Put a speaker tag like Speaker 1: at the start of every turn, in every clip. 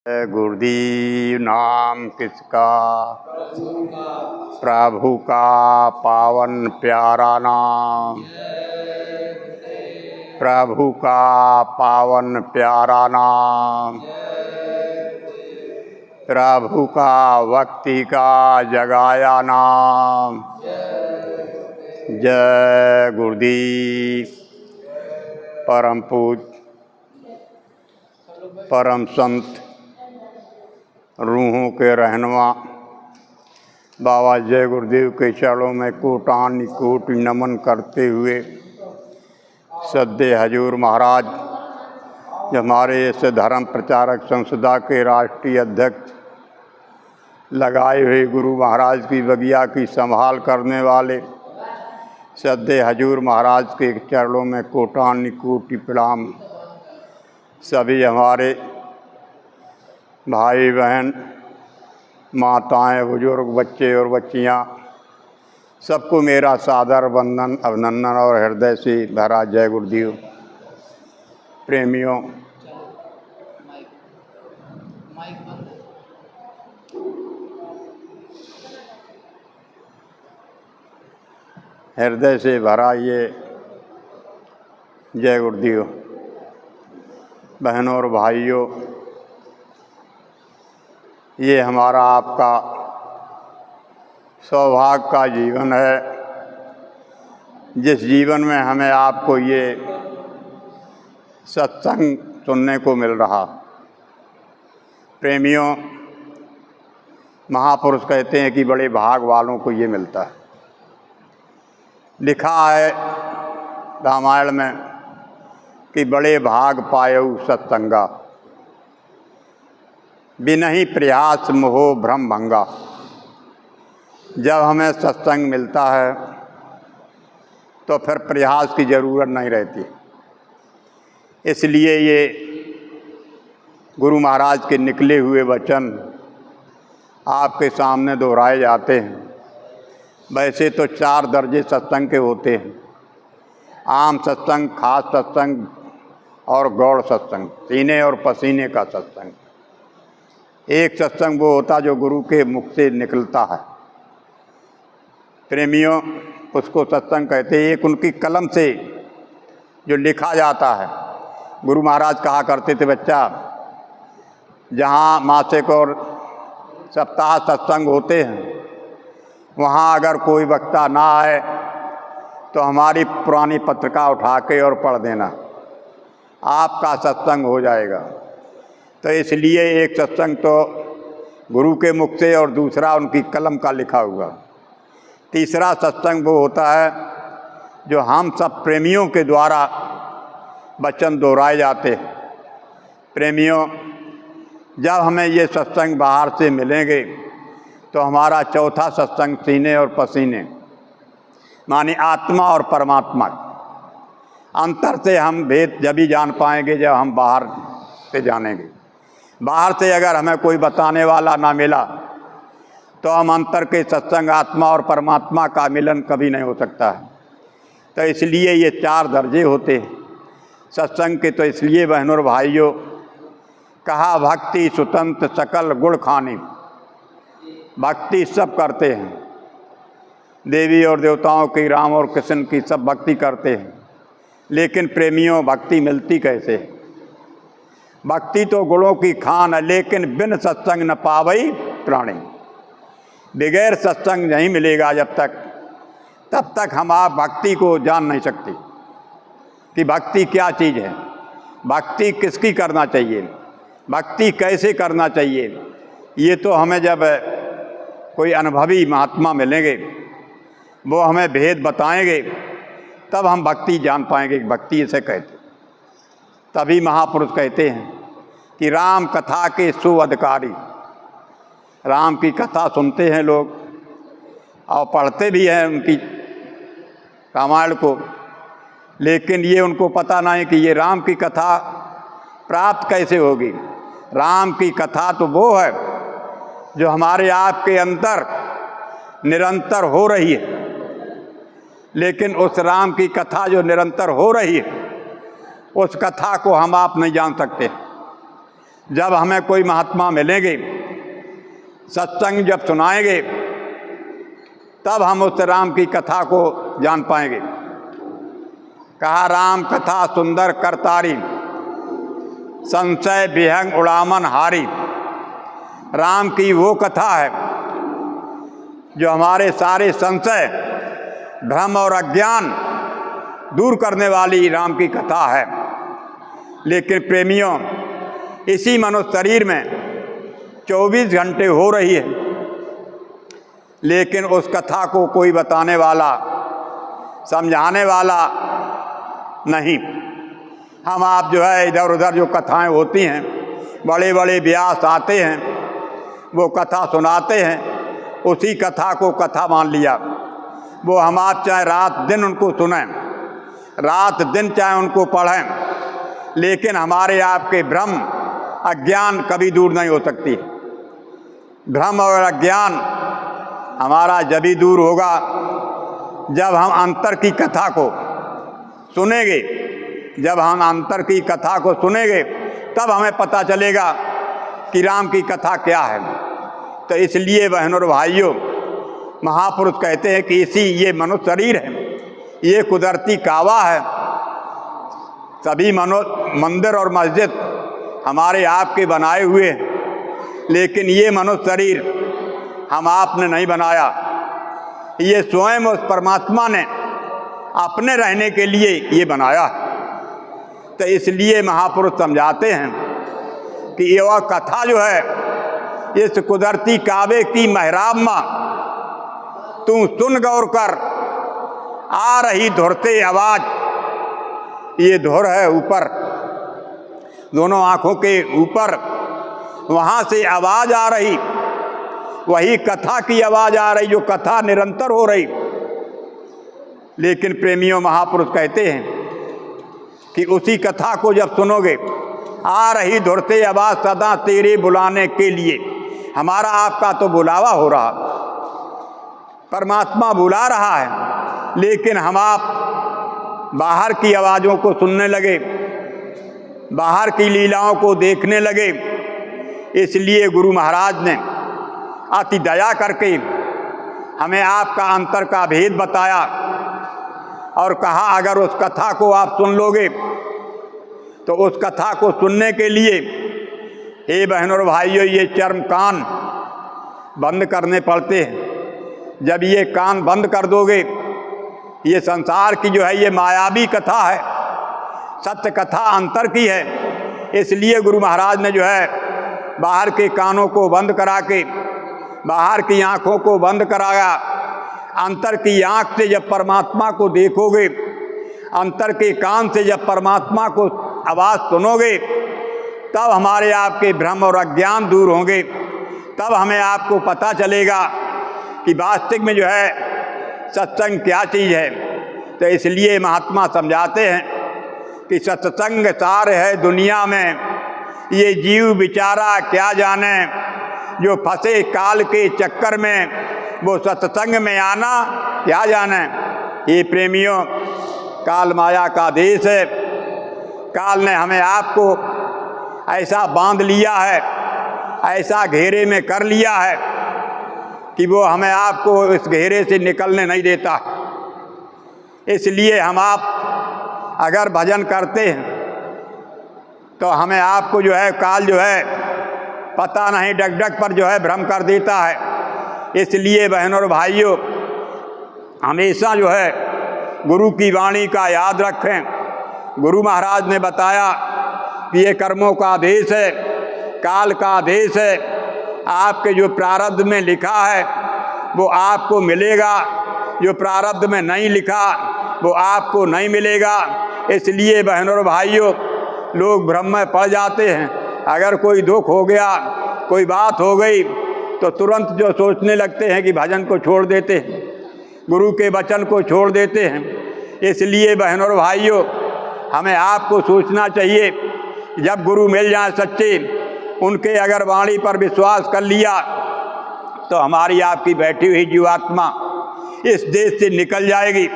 Speaker 1: गुरुदेव नाम किसका, प्रभु का पावन प्यारा नाम, प्रभु का पावन प्यारा नाम, प्रभु का भक्ति का जगाया नाम। जय गुरुदेव। परम पूज्य परम संत रूहों के रहनुमा बाबा जय गुरुदेव के चरणों में कोटान कोटि नमन करते हुए सद्य हजूर महाराज, जो हमारे इस धर्म प्रचारक संस्था के राष्ट्रीय अध्यक्ष, लगाए हुए गुरु महाराज की बगिया की संभाल करने वाले सद्य हजूर महाराज के चरणों में कोटान कोटि प्रणाम। सभी हमारे भाई बहन, माताएं, बुजुर्ग, बच्चे और बच्चियां, सबको मेरा सादर वंदन, अभिनंदन और हृदय से भरा जय गुरुदेव। प्रेमियों, हृदय से भरा ये जय गुरुदेव। बहनों और भाइयों, ये हमारा आपका सौभाग्य का जीवन है, जिस जीवन में हमें आपको ये सत्संग सुनने को मिल रहा। प्रेमियों, महापुरुष कहते हैं कि बड़े भाग वालों को ये मिलता है। लिखा है रामायण में कि बड़े भाग पायऊ सत्संगा, बिनहि प्रयास मोह भ्रम भंगा। जब हमें सत्संग मिलता है तो फिर प्रयास की ज़रूरत नहीं रहती। इसलिए ये गुरु महाराज के निकले हुए वचन आपके सामने दोहराए जाते हैं। वैसे तो 4 दर्जे सत्संग के होते हैं: आम सत्संग, खास सत्संग और गौड़ सत्संग, सीने और पसीने का सत्संग। एक सत्संग वो होता जो गुरु के मुख से निकलता है। प्रेमियों, उसको सत्संग कहते हैं। एक उनकी कलम से जो लिखा जाता है। गुरु महाराज कहा करते थे, बच्चा, जहाँ मासिक और सप्ताह सत्संग होते हैं, वहाँ अगर कोई वक्ता ना आए तो हमारी पुरानी पत्रिका उठा के और पढ़ देना, आपका सत्संग हो जाएगा। तो इसलिए एक सत्संग तो गुरु के मुख से और दूसरा उनकी कलम का लिखा हुआ। तीसरा सत्संग वो होता है जो हम सब प्रेमियों के द्वारा वचन दोहराए जाते हैं। प्रेमियों, जब हमें ये सत्संग बाहर से मिलेंगे तो हमारा चौथा सत्संग सीने और पसीने, माने आत्मा और परमात्मा अंतर से हम भेद जब ही जान पाएंगे जब हम बाहर से जानेंगे। बाहर से अगर हमें कोई बताने वाला ना मिला तो हम अंतर के सत्संग, आत्मा और परमात्मा का मिलन कभी नहीं हो सकता है। तो इसलिए ये 4 दर्जे होते हैं सत्संग के। तो इसलिए बहनों और भाइयों, कहा भक्ति सुतंत्र सकल गुण खानी। भक्ति सब करते हैं, देवी और देवताओं की, राम और कृष्ण की, सब भक्ति करते हैं। लेकिन प्रेमियों, भक्ति मिलती कैसे? भक्ति तो गुणों की खान है, लेकिन बिन सत्संग न पावई प्राणी। बगैर सत्संग नहीं मिलेगा जब तक, तब तक हम आप भक्ति को जान नहीं सकते कि भक्ति क्या चीज़ है, भक्ति किसकी करना चाहिए, भक्ति कैसे करना चाहिए। ये तो हमें जब कोई अनुभवी महात्मा मिलेंगे, वो हमें भेद बताएंगे, तब हम भक्ति जान पाएंगे कि भक्ति इसे कहते। तभी महापुरुष कहते हैं कि राम कथा के सुअधिकारी। राम की कथा सुनते हैं लोग और पढ़ते भी हैं उनकी रामायण को, लेकिन ये उनको पता नहीं कि ये राम की कथा प्राप्त कैसे होगी। राम की कथा तो वो है जो हमारे आपके अंदर निरंतर हो रही है, लेकिन उस राम की कथा जो निरंतर हो रही है, उस कथा को हम आप नहीं जान सकते। जब हमें कोई महात्मा मिलेंगे, सत्संग जब सुनाएंगे, तब हम उस राम की कथा को जान पाएंगे। कहा राम कथा सुंदर करतारी, संशय विहंग उड़ामन हारी। राम की वो कथा है जो हमारे सारे संशय, भ्रम और अज्ञान दूर करने वाली राम की कथा है। लेकिन प्रेमियों, इसी मनुष्य शरीर में 24 घंटे हो रही है, लेकिन उस कथा को कोई बताने वाला, समझाने वाला नहीं। हम आप जो है इधर उधर जो कथाएं होती हैं, बड़े बड़े व्यास आते हैं, वो कथा सुनाते हैं, उसी कथा को कथा मान लिया। वो हम आप चाहे रात दिन उनको सुनें, रात दिन चाहे उनको पढ़ें, लेकिन हमारे आपके भ्रम अज्ञान कभी दूर नहीं हो सकती। भ्रम और अज्ञान हमारा जब ही दूर होगा जब हम अंतर की कथा को सुनेंगे। जब हम अंतर की कथा को सुनेंगे तब हमें पता चलेगा कि राम की कथा क्या है। तो इसलिए बहनों और भाइयों, महापुरुष कहते हैं कि इसी ये मनुष्य शरीर है, ये कुदरती कावा है। सभी मंदिर और मस्जिद हमारे आपके बनाए हुए हैं, लेकिन ये मनुष्य शरीर हम आपने नहीं बनाया, ये स्वयं उस परमात्मा ने अपने रहने के लिए ये बनाया। तो इसलिए महापुरुष समझाते हैं कि ये वह कथा जो है, इस कुदरती कावे की मेहराब माँ तू सुन गौर कर, आ रही धुर से आवाज। ये धुर है ऊपर, दोनों आँखों के ऊपर, वहाँ से आवाज आ रही, वही कथा की आवाज आ रही, जो कथा निरंतर हो रही। लेकिन प्रेमियों, महापुरुष कहते हैं कि उसी कथा को जब सुनोगे, आ रही धुर से आवाज सदा तेरे बुलाने के लिए। हमारा आपका तो बुलावा हो रहा, परमात्मा बुला रहा है, लेकिन हम आप बाहर की आवाज़ों को सुनने लगे, बाहर की लीलाओं को देखने लगे। इसलिए गुरु महाराज ने अति दया करके हमें आपका अंतर का भेद बताया और कहा, अगर उस कथा को आप सुन लोगे तो उस कथा को सुनने के लिए हे बहनों और भाइयों, ये चर्म कान बंद करने पड़ते हैं। जब ये कान बंद कर दोगे, ये संसार की जो है ये मायावी कथा है, सत्य कथा अंतर की है। इसलिए गुरु महाराज ने जो है बाहर के कानों को बंद करा के, बाहर की आँखों को बंद कराया। अंतर की आँख से जब परमात्मा को देखोगे, अंतर के कान से जब परमात्मा को आवाज़ सुनोगे, तब हमारे आपके भ्रम और अज्ञान दूर होंगे। तब हमें आपको पता चलेगा कि वास्तविक में जो है सत्संग क्या चीज़ है। तो इसलिए महात्मा समझाते हैं कि सत्संग सार है दुनिया में, ये जीव बेचारा क्या जाने, जो फंसे काल के चक्कर में, वो सत्संग में आना क्या जाने। ये प्रेमियों, काल माया का देश है। काल ने हमें आपको ऐसा बांध लिया है, ऐसा घेरे में कर लिया है कि वो हमें आपको इस घेरे से निकलने नहीं देता। इसलिए हम आप अगर भजन करते हैं तो हमें आपको जो है काल जो है पता नहीं डग डग पर जो है भ्रम कर देता है। इसलिए बहनों और भाइयों, हमेशा जो है गुरु की वाणी का याद रखें। गुरु महाराज ने बताया कि ये कर्मों का आदेश है, काल का आदेश है। आपके जो प्रारब्ध में लिखा है वो आपको मिलेगा, जो प्रारब्ध में नहीं लिखा वो आपको नहीं मिलेगा। इसलिए बहनों और भाइयों, लोग भ्रम में पड़ जाते हैं। अगर कोई दुख हो गया, कोई बात हो गई, तो तुरंत जो सोचने लगते हैं कि भजन को छोड़ देते हैं, गुरु के वचन को छोड़ देते हैं। इसलिए बहनों और भाइयों, हमें आपको सोचना चाहिए, जब गुरु मिल जाए सच्चे, उनके अगर वाणी पर विश्वास कर लिया तो हमारी आपकी बैठी हुई जीवात्मा इस देश से निकल जाएगी।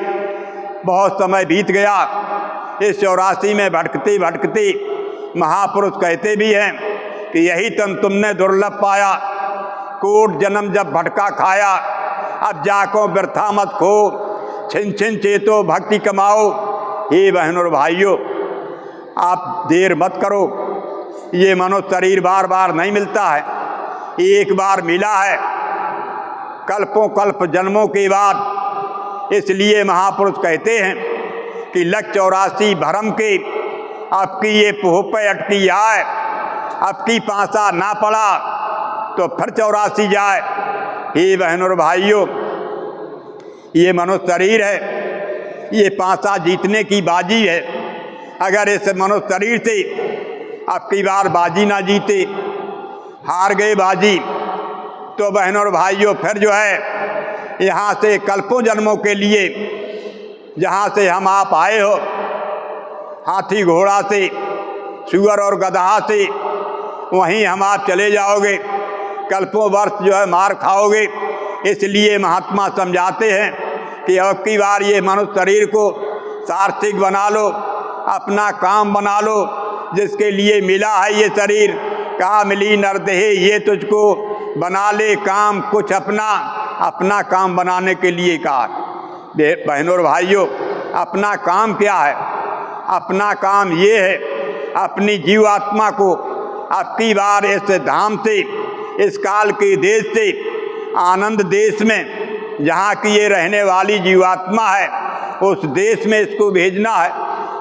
Speaker 1: बहुत समय बीत गया, इस 84 में भटकती भटकती महापुरुष कहते भी हैं कि यही तुमने दुर्लभ पाया, कोट जन्म जब भटका खाया, अब जाको व्यर्था मत खो, छिन छिन चेतो भक्ति कमाओ। हे बहनों और भाइयों, आप देर मत करो, ये मनुष्य शरीर बार बार नहीं मिलता है, एक बार मिला है कल्पों कल्प जन्मों के बाद। इसलिए महापुरुष कहते हैं कि लख 84 भरम के, अब की ये पोह पे अटकी आए, अब की पासा ना पड़ा तो फिर 84 जाए। हे बहनों और भाइयों, ये मनुष्य शरीर है, ये पासा जीतने की बाजी है। अगर इस मनुष्य शरीर से अब की बार बाजी ना जीते, हार गए बाजी, तो बहनों और भाइयों फिर जो है यहाँ से कल्पों जन्मों के लिए, जहाँ से हम आप आए हो, हाथी घोड़ा से, सुअर और गदहा से, वहीं हम आप चले जाओगे, कल्पों वर्ष जो है मार खाओगे। इसलिए महात्मा समझाते हैं कि अब की बार ये मनुष्य शरीर को सार्थक बना लो, अपना काम बना लो, जिसके लिए मिला है ये शरीर। कहा मिली नरदेह ये तुझको, बना ले काम कुछ अपना, अपना काम बनाने के लिए कहा। बहनों और भाइयों, अपना काम क्या है? अपना काम ये है, अपनी जीवात्मा को अब की बार इस धाम से, इस काल के देश से, आनंद देश में जहाँ की ये रहने वाली जीवात्मा है, उस देश में इसको भेजना है।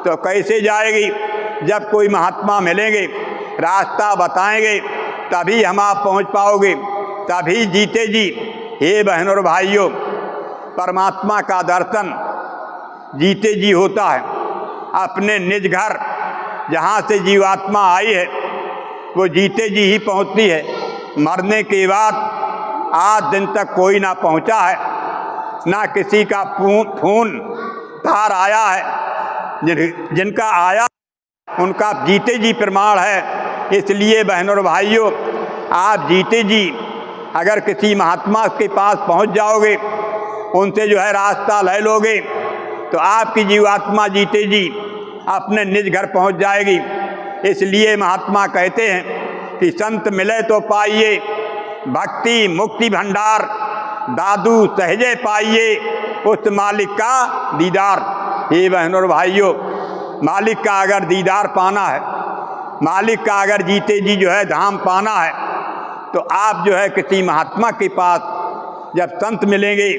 Speaker 1: तो कैसे जाएगी? जब कोई महात्मा मिलेंगे, रास्ता बताएंगे, तभी हम आप पहुँच पाओगे, तभी जीते जी। हे बहनों और भाइयों, परमात्मा का दर्शन जीते जी होता है। अपने निज घर जहाँ से जीवात्मा आई है, वो जीते जी ही पहुँचती है। मरने के बाद आज दिन तक कोई ना पहुँचा है, ना किसी का खून धार आया है। जिनका आया उनका जीते जी प्रमाण है। इसलिए बहनों और भाइयों, आप जीते जी अगर किसी महात्मा के पास पहुंच जाओगे, उनसे जो है रास्ता ले लोगे, तो आपकी जीवात्मा जीते जी अपने निज घर पहुंच जाएगी। इसलिए महात्मा कहते हैं कि संत मिले तो पाइए भक्ति मुक्ति भंडार, दादू सहजे पाइए उस मालिक का दीदार। हे बहनों और भाइयों, मालिक का अगर दीदार पाना है, मालिक का अगर जीते जी जो है धाम पाना है, तो आप जो है किसी महात्मा के पास जब संत मिलेंगे,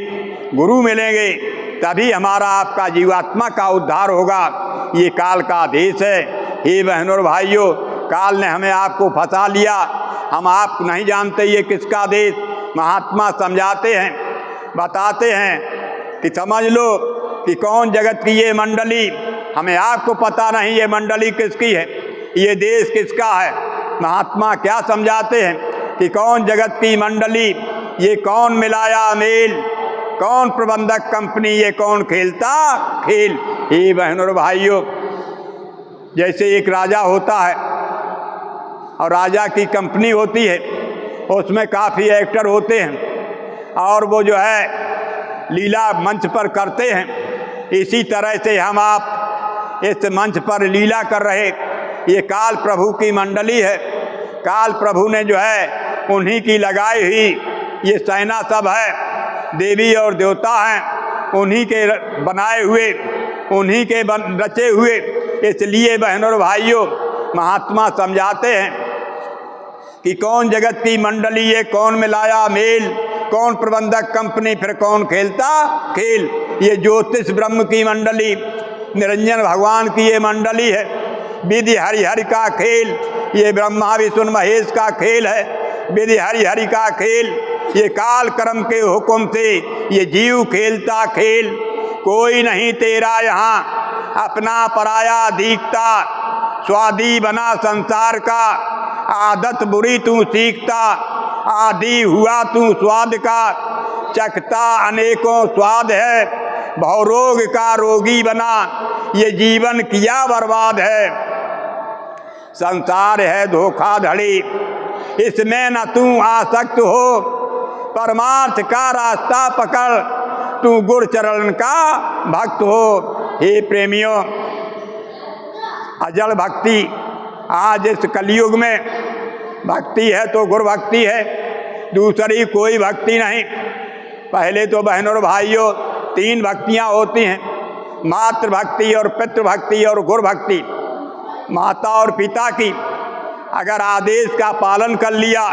Speaker 1: गुरु मिलेंगे, तभी हमारा आपका जीवात्मा का उद्धार होगा। ये काल का आदेश है। हे बहनों और भाइयों, काल ने हमें आपको फंसा लिया, हम आप नहीं जानते ये किसका देश। महात्मा समझाते हैं, बताते हैं कि समझ लो कि कौन जगत की ये मंडली, हमें आपको पता नहीं ये मंडली किसकी है, ये देश किसका है। महात्मा क्या समझाते हैं कि कौन जगत की मंडली, ये कौन मिलाया मेल, कौन प्रबंधक कंपनी, ये कौन खेलता खेल। हे बहनों और भाइयों, जैसे एक राजा होता है और राजा की कंपनी होती है, उसमें काफ़ी एक्टर होते हैं और वो जो है लीला मंच पर करते हैं। इसी तरह से हम आप इस मंच पर लीला कर रहे, ये काल प्रभु की मंडली है। काल प्रभु ने जो है उन्हीं की लगाई हुई ये सेना सब है, देवी और देवता हैं, उन्हीं के बनाए हुए, उन्हीं के रचे हुए। इसलिए बहनों और भाइयों, महात्मा समझाते हैं कि कौन जगत की मंडली, ये कौन मिलाया मेल, कौन प्रबंधक कंपनी, फिर कौन खेलता खेल। ये ज्योतिष ब्रह्म की मंडली, निरंजन भगवान की ये मंडली है। विधि हरि हरि का खेल, ये ब्रह्मा विष्णु महेश का खेल है। विधि हरि हरि का खेल, ये काल कर्म के हुक्म से ये जीव खेलता खेल। कोई नहीं तेरा यहाँ अपना पराया दीखता, स्वादी बना संसार का, आदत बुरी तू सीखता, आदि हुआ तू स्वाद का, चखता अनेकों स्वाद है, भवरोग का रोगी बना, ये जीवन किया बर्बाद है। संसार है धोखाधड़ी, इसमें न तू आसक्त हो, परमार्थ का रास्ता पकड़, तू गुरु चरण का भक्त हो। हे प्रेमियों, अजल भक्ति आज इस कलयुग में भक्ति है तो गुरु भक्ति है, दूसरी कोई भक्ति नहीं। पहले तो बहनों और भाइयों 3 भक्तियाँ होती हैं, मातृभक्ति और पितृभक्ति और गुरु भक्ति। माता और पिता की अगर आदेश का पालन कर लिया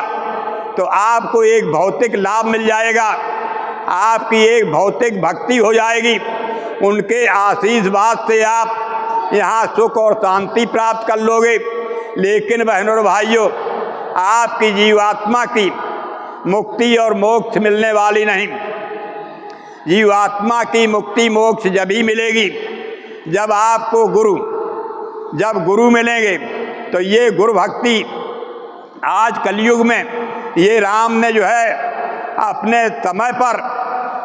Speaker 1: तो आपको एक भौतिक लाभ मिल जाएगा, आपकी एक भौतिक भक्ति हो जाएगी। उनके आशीर्वाद से आप यहाँ सुख और शांति प्राप्त कर लोगे। लेकिन बहनों और भाइयों, आपकी जीवात्मा की मुक्ति और मोक्ष मिलने वाली नहीं। जीवात्मा की मुक्ति मोक्ष जब ही मिलेगी जब आपको गुरु मिलेंगे। तो ये गुरु भक्ति आज कलयुग में, ये राम ने जो है अपने समय पर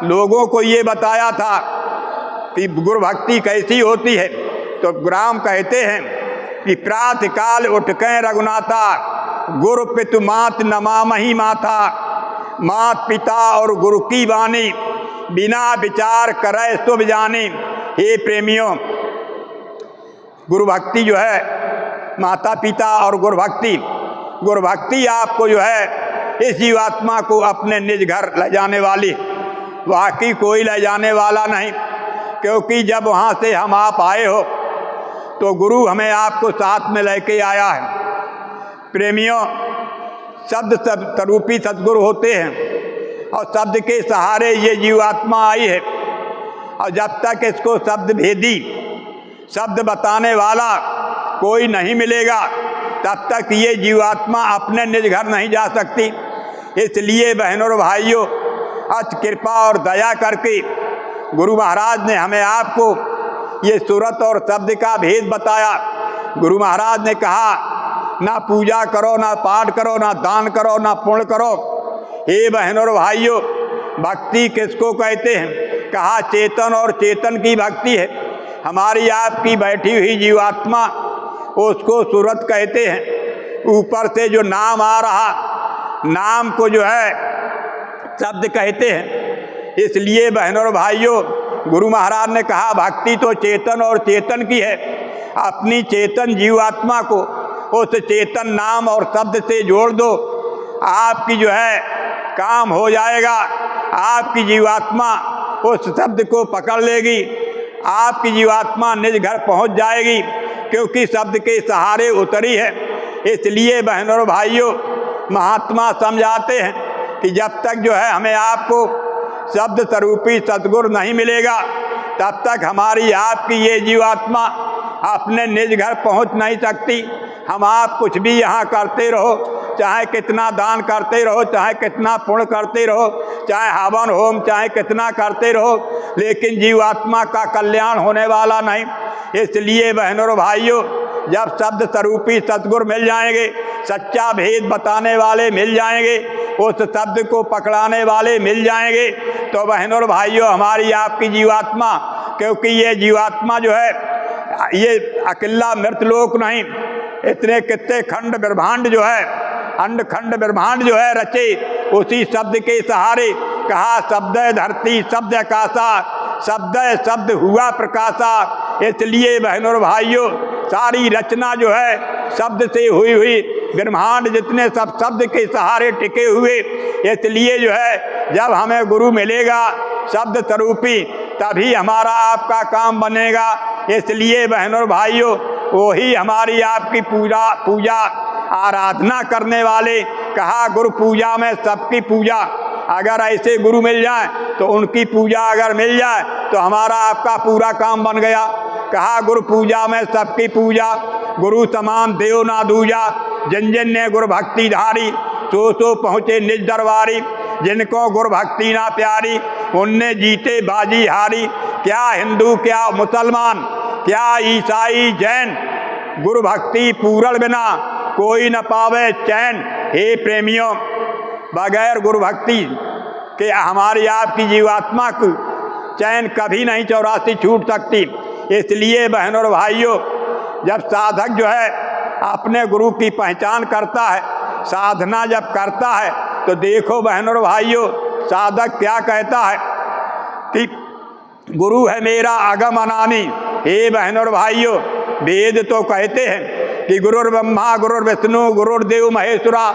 Speaker 1: लोगों को ये बताया था कि गुरु भक्ति कैसी होती है। तो राम कहते हैं कि प्रातः काल उठकें रघुनाथा, गुरु पितु मात नमामहि माथा। मात पिता और गुरु की वाणी, बिना विचार करे शुभ जानी। हे प्रेमियों, गुरु भक्ति जो है, माता पिता और गुरु भक्ति आपको जो है इस जीवात्मा को अपने निज घर ले जाने वाली, बाकी कोई ले जाने वाला नहीं। क्योंकि जब वहाँ से हम आप आए हो तो गुरु हमें आपको साथ में लेके आया है। प्रेमियों, शब्द स्वरूपी सद्गुरु होते हैं और शब्द के सहारे ये जीवात्मा आई है। और जब तक इसको शब्द भेदी, शब्द बताने वाला कोई नहीं मिलेगा, तब तक ये जीवात्मा अपने निज घर नहीं जा सकती। इसलिए बहनों और भाइयों, अति कृपा और दया करके गुरु महाराज ने हमें आपको ये सूरत और शब्द का भेद बताया। गुरु महाराज ने कहा, ना पूजा करो, ना पाठ करो, ना दान करो, ना पुण्य करो। हे बहनों और भाइयों, भक्ति किसको कहते हैं? कहा चेतन और चेतन की भक्ति है। हमारी आपकी बैठी हुई जीवात्मा, उसको सूरत कहते हैं। ऊपर से जो नाम आ रहा, नाम को जो है शब्द कहते हैं। इसलिए बहनों और भाइयों, गुरु महाराज ने कहा भक्ति तो चेतन और चेतन की है। अपनी चेतन जीवात्मा को उस चेतन नाम और शब्द से जोड़ दो, आपकी जो है काम हो जाएगा। आपकी जीवात्मा उस शब्द को पकड़ लेगी, आपकी जीवात्मा निज घर पहुंच जाएगी, क्योंकि शब्द के सहारे उतरी है। इसलिए बहनों और भाइयों, महात्मा समझाते हैं कि जब तक जो है हमें आपको शब्द स्वरूपी सद्गुरु नहीं मिलेगा, तब तक हमारी आपकी ये जीवात्मा अपने निज घर पहुंच नहीं सकती। हम आप कुछ भी यहाँ करते रहो, चाहे कितना दान करते रहो, चाहे कितना पुण्य करते रहो, चाहे हवन होम चाहे कितना करते रहो, लेकिन जीवात्मा का कल्याण होने वाला नहीं। इसलिए बहनों और भाइयों, जब शब्द स्वरूपी सद्गुरु मिल जाएंगे, सच्चा भेद बताने वाले मिल जाएंगे, उस शब्द को पकड़ाने वाले मिल जाएंगे, तो बहनों और भाइयों, हमारी आपकी जीवात्मा, क्योंकि ये जीवात्मा जो है ये अकेला मृतलोक नहीं, इतने कितने खंड ब्रह्मांड जो है, अंड खंड ब्रह्मांड जो है रचे उसी शब्द के सहारे। कहा शब्द धरती शब्द आकाशा, शब्द हुआ प्रकाशा। इसलिए बहनों और भाइयों, सारी रचना जो है शब्द से हुई ब्रह्मांड जितने सब शब्द के सहारे टिके हुए। इसलिए जो है जब हमें गुरु मिलेगा शब्द स्वरूपी, तभी हमारा आपका काम बनेगा। इसलिए बहनों और भाइयों, वही हमारी आपकी पूजा आराधना करने वाले। कहा गुरु पूजा में सबकी पूजा, अगर ऐसे गुरु मिल जाए तो उनकी पूजा अगर मिल जाए तो हमारा आपका पूरा काम बन गया। कहा गुरु पूजा में सबकी पूजा, गुरु समान देव ना दूजा। जिन जिन ने गुरु भक्ति धारी, सो पहुँचे निज दरबारी। जिनको गुरु भक्ति ना प्यारी, उनने जीते बाजी हारी। क्या हिंदू क्या मुसलमान, क्या ईसाई जैन, गुरु भक्ति पूरण बिना कोई न पावे चैन। हे प्रेमियों, बगैर गुरु भक्ति के हमारी आपकी जीवात्मा को चैन कभी नहीं 84 छूट सकती। इसलिए बहनों और भाइयों, जब साधक जो है अपने गुरु की पहचान करता है, साधना जब करता है, तो देखो बहनों और भाइयों, साधक क्या कहता है कि गुरु है मेरा अगम अनामी। हे बहनों और भाइयों, वेद तो कहते हैं कि गुरुर्ब्रह्मा गुरुर्विष्णु गुरुर्देव महेश्वरा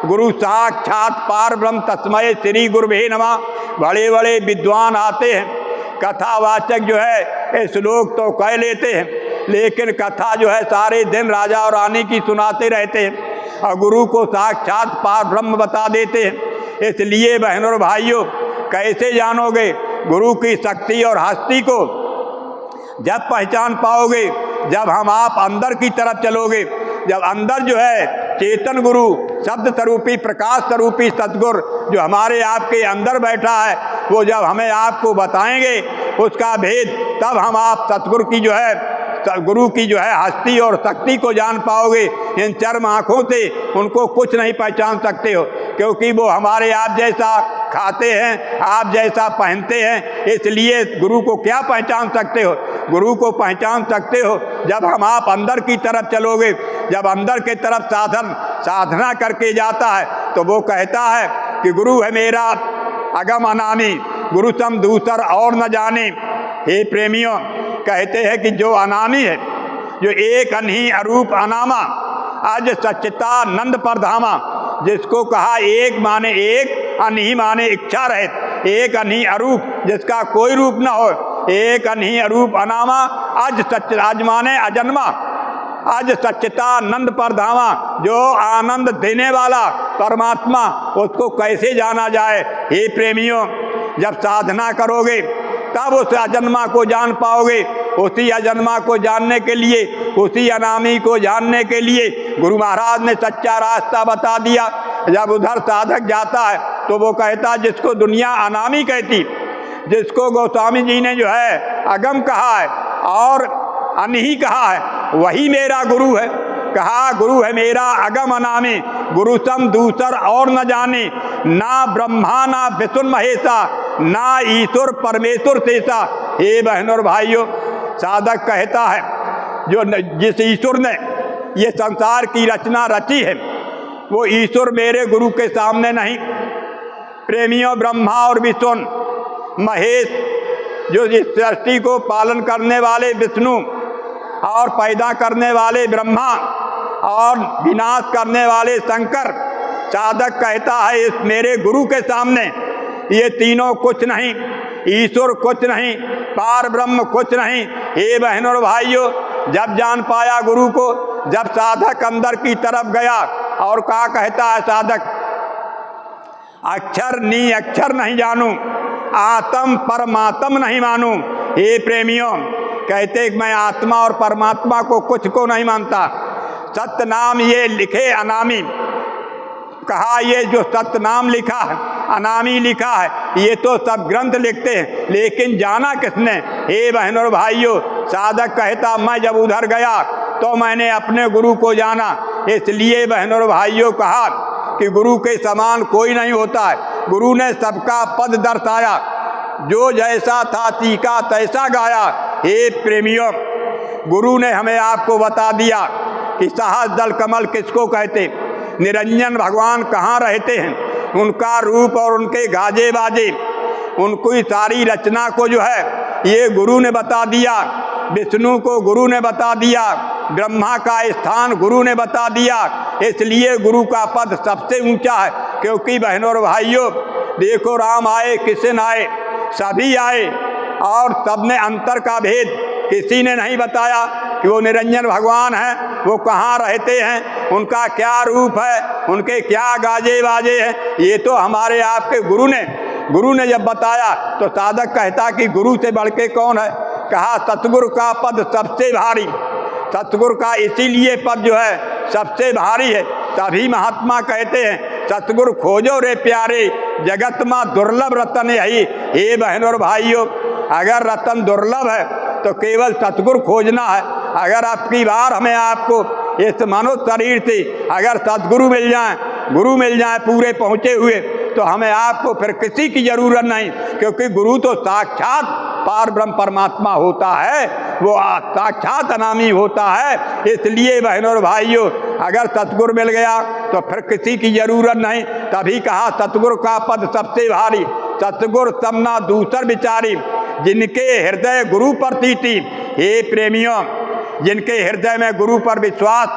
Speaker 1: गुरु साक्षात पार ब्रह्म तस्मै श्री गुरुवे नमः। बड़े बड़े विद्वान आते हैं, कथावाचक जो है ये श्लोक तो कह लेते हैं, लेकिन कथा जो है सारे दिन राजा और रानी की सुनाते रहते हैं और गुरु को साक्षात पार ब्रह्म बता देते हैं। इसलिए बहनों और भाइयों, कैसे जानोगे गुरु की शक्ति और हस्ती को? जब पहचान पाओगे जब हम आप अंदर की तरफ चलोगे, जब अंदर जो है चेतन गुरु, शब्द स्वरूपी, प्रकाश स्वरूपी सतगुरु जो हमारे आपके अंदर बैठा है, वो जब हमें आपको बताएंगे उसका भेद, तब हम आप सतगुरु की जो है, गुरु की जो है हस्ती और शक्ति को जान पाओगे। इन चर्म आँखों से उनको कुछ नहीं पहचान सकते हो, क्योंकि वो हमारे आप जैसा खाते हैं, आप जैसा पहनते हैं। इसलिए गुरु को क्या पहचान सकते हो? गुरु को पहचान सकते हो जब हम आप अंदर की तरफ चलोगे। जब अंदर की तरफ साधना करके जाता है तो वो कहता है कि गुरु है मेरा अगम अनामी, गुरु सम दूसर और न जाने। हे प्रेमियों, कहते हैं कि जो अनामी है, जो एक अनही अरूप अनामा, आज सच्चिता नंद परधामा, जिसको कहा एक माने एक, अनही माने इच्छा रहित, एक अनही अरूप जिसका कोई रूप न हो, एक अनही अरूप अनामा, आज माने अजन्मा, आज सच्चिता नंद परधामा, जो आनंद देने वाला परमात्मा, उसको कैसे जाना जाए? हे प्रेमियों, जब साधना करोगे तब उस अजन्मा को जान पाओगे। उसी अजन्मा को जानने के लिए, उसी अनामी को जानने के लिए गुरु महाराज ने सच्चा रास्ता बता दिया। जब उधर साधक जाता है तो वो कहता, जिसको दुनिया अनामी कहती, जिसको गोस्वामी जी ने जो है अगम कहा है और अनही कहा है, वही मेरा गुरु है। कहा गुरु है मेरा अगम अनामी, गुरु सम दूसर और न जाने, ना ब्रह्मा ना विष्णु महेशा, ना ईश्वर परमेश्वर शेषा। हे बहनों और भाइयों, साधक कहता है जो जिस ईश्वर ने ये संसार की रचना रची है, वो ईश्वर मेरे गुरु के सामने नहीं। प्रेमियों, ब्रह्मा और विष्णु महेश, जो इस सृष्टि को पालन करने वाले विष्णु और पैदा करने वाले ब्रह्मा और विनाश करने वाले शंकर, साधक कहता है इस मेरे गुरु के सामने ये तीनों कुछ नहीं, ईश्वर कुछ नहीं, पार ब्रह्म कुछ नहीं। हे बहनों और भाइयों, जब जान पाया गुरु को, जब साधक अंदर की तरफ गया और क्या कहता है साधक, अक्षर नी अक्षर नहीं जानूं, आत्म परमात्म नहीं मानूं। हे प्रेमियों, कहते मैं आत्मा और परमात्मा को कुछ को नहीं मानता। सत्य नाम ये लिखे अनामी, कहा ये जो सत्य नाम लिखा है, अनामी लिखा है, ये तो सब ग्रंथ लिखते हैं, लेकिन जाना किसने? हे बहनों और भाइयों, साधक कहता मैं जब उधर गया तो मैंने अपने गुरु को जाना। इसलिए बहनों और भाइयों कहा कि गुरु के समान कोई नहीं होता है। गुरु ने सबका पद दर्शाया, जो जैसा था तीका तैसा गाया। हे प्रेमियों, गुरु ने हमें आपको बता दिया कि सहज दल कमल किसको कहते, निरंजन भगवान कहाँ रहते हैं, उनका रूप और उनके गाजे बाजे, उनकी सारी रचना को जो है ये गुरु ने बता दिया। विष्णु को गुरु ने बता दिया, ब्रह्मा का स्थान गुरु ने बता दिया। इसलिए गुरु का पद सबसे ऊंचा है। क्योंकि बहनों और भाइयों, देखो राम आए, कृष्ण आए, सभी आए और सबने अंतर का भेद किसी ने नहीं बताया कि वो निरंजन भगवान हैं, वो कहाँ रहते हैं, उनका क्या रूप है, उनके क्या गाजे बाजे हैं। ये तो हमारे आपके गुरु ने जब बताया तो साधक कहता कि गुरु से बढ़ के कौन है? कहा सतगुरु का पद सबसे भारी। सतगुरु का इसीलिए पद जो है सबसे भारी है। तभी महात्मा कहते हैं सतगुरु खोजो रे प्यारे, जगत में दुर्लभ रतन यही। हे बहनों और भाइयों, अगर रतन दुर्लभ है तो केवल सतगुरु खोजना है। अगर आपकी बार हमें आपको इस मनुष्य शरीर से अगर सतगुरु मिल जाए, गुरु मिल जाए पूरे पहुँचे हुए, तो हमें आपको फिर किसी की जरूरत नहीं। क्योंकि गुरु तो साक्षात पार ब्रह्म परमात्मा होता है, वो साक्षात अनामी होता है। इसलिए बहनों और भाइयों, अगर सतगुरु मिल गया तो फिर किसी की जरूरत नहीं। तभी कहा सतगुरु का पद सबसे भारी। सतगुरु तमना दूसर विचारी, जिनके हृदय गुरु पर थी। हे प्रेमियों, जिनके हृदय में गुरु पर विश्वास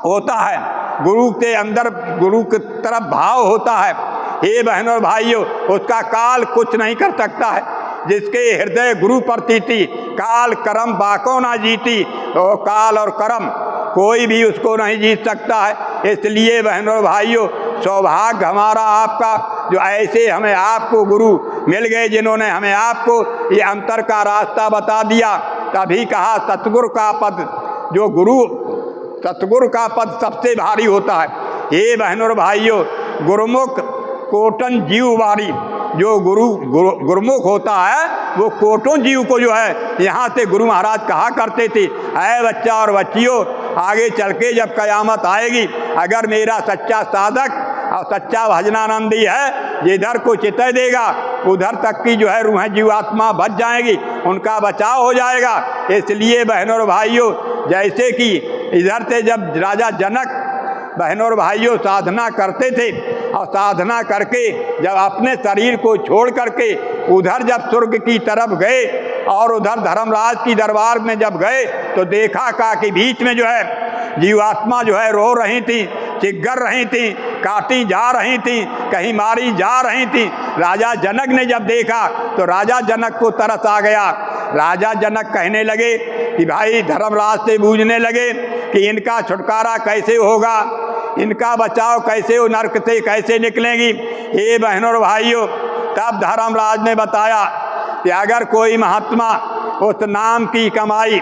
Speaker 1: होता है, गुरु के अंदर गुरु की तरफ भाव होता है, हे बहनों और भाइयों, उसका काल कुछ नहीं कर सकता है। जिसके हृदय गुरु प्रतीति, काल कर्म बाको ना जीती, तो काल और कर्म कोई भी उसको नहीं जीत सकता है। इसलिए बहनों और भाइयों, सौभाग्य हमारा आपका जो ऐसे हमें आपको गुरु मिल गए, जिन्होंने हमें आपको ये अंतर का रास्ता बता दिया। तभी कहा सतगुरु का पद, जो गुरु सतगुरु का पद सबसे भारी होता है। हे बहनों और भाइयों, गुरुमुख कोटन जीव बारी, जो गुरुमुख होता है वो कोटों जीव को जो है यहाँ से गुरु महाराज कहा करते थे, ऐ बच्चा और बच्चियों, आगे चल के जब कयामत आएगी, अगर मेरा सच्चा साधक और सच्चा भजनानंदी है, जिधर को चितय देगा उधर तक की जो है रूह जीवात्मा बच जाएगी, उनका बचाव हो जाएगा। इसलिए बहनों और भाइयों, जैसे कि इधर से जब राजा जनक बहनों और भाइयों साधना करते थे, और साधना करके जब अपने शरीर को छोड़ करके उधर जब स्वर्ग की तरफ गए और उधर धर्मराज की दरबार में जब गए, तो देखा कि बीच में जो है जीवात्मा जो है रो रही थी, चिग्गर रही थी, काटी जा रही थी, कहीं मारी जा रही थी। राजा जनक ने जब देखा तो राजा जनक को तरस आ गया। राजा जनक कहने लगे कि भाई, धर्मराज से पूछने लगे कि इनका छुटकारा कैसे होगा, इनका बचाव कैसे हो, नरक से कैसे निकलेंगी। ये बहनों और भाइयों, तब धर्मराज ने बताया कि अगर कोई महात्मा उस नाम की कमाई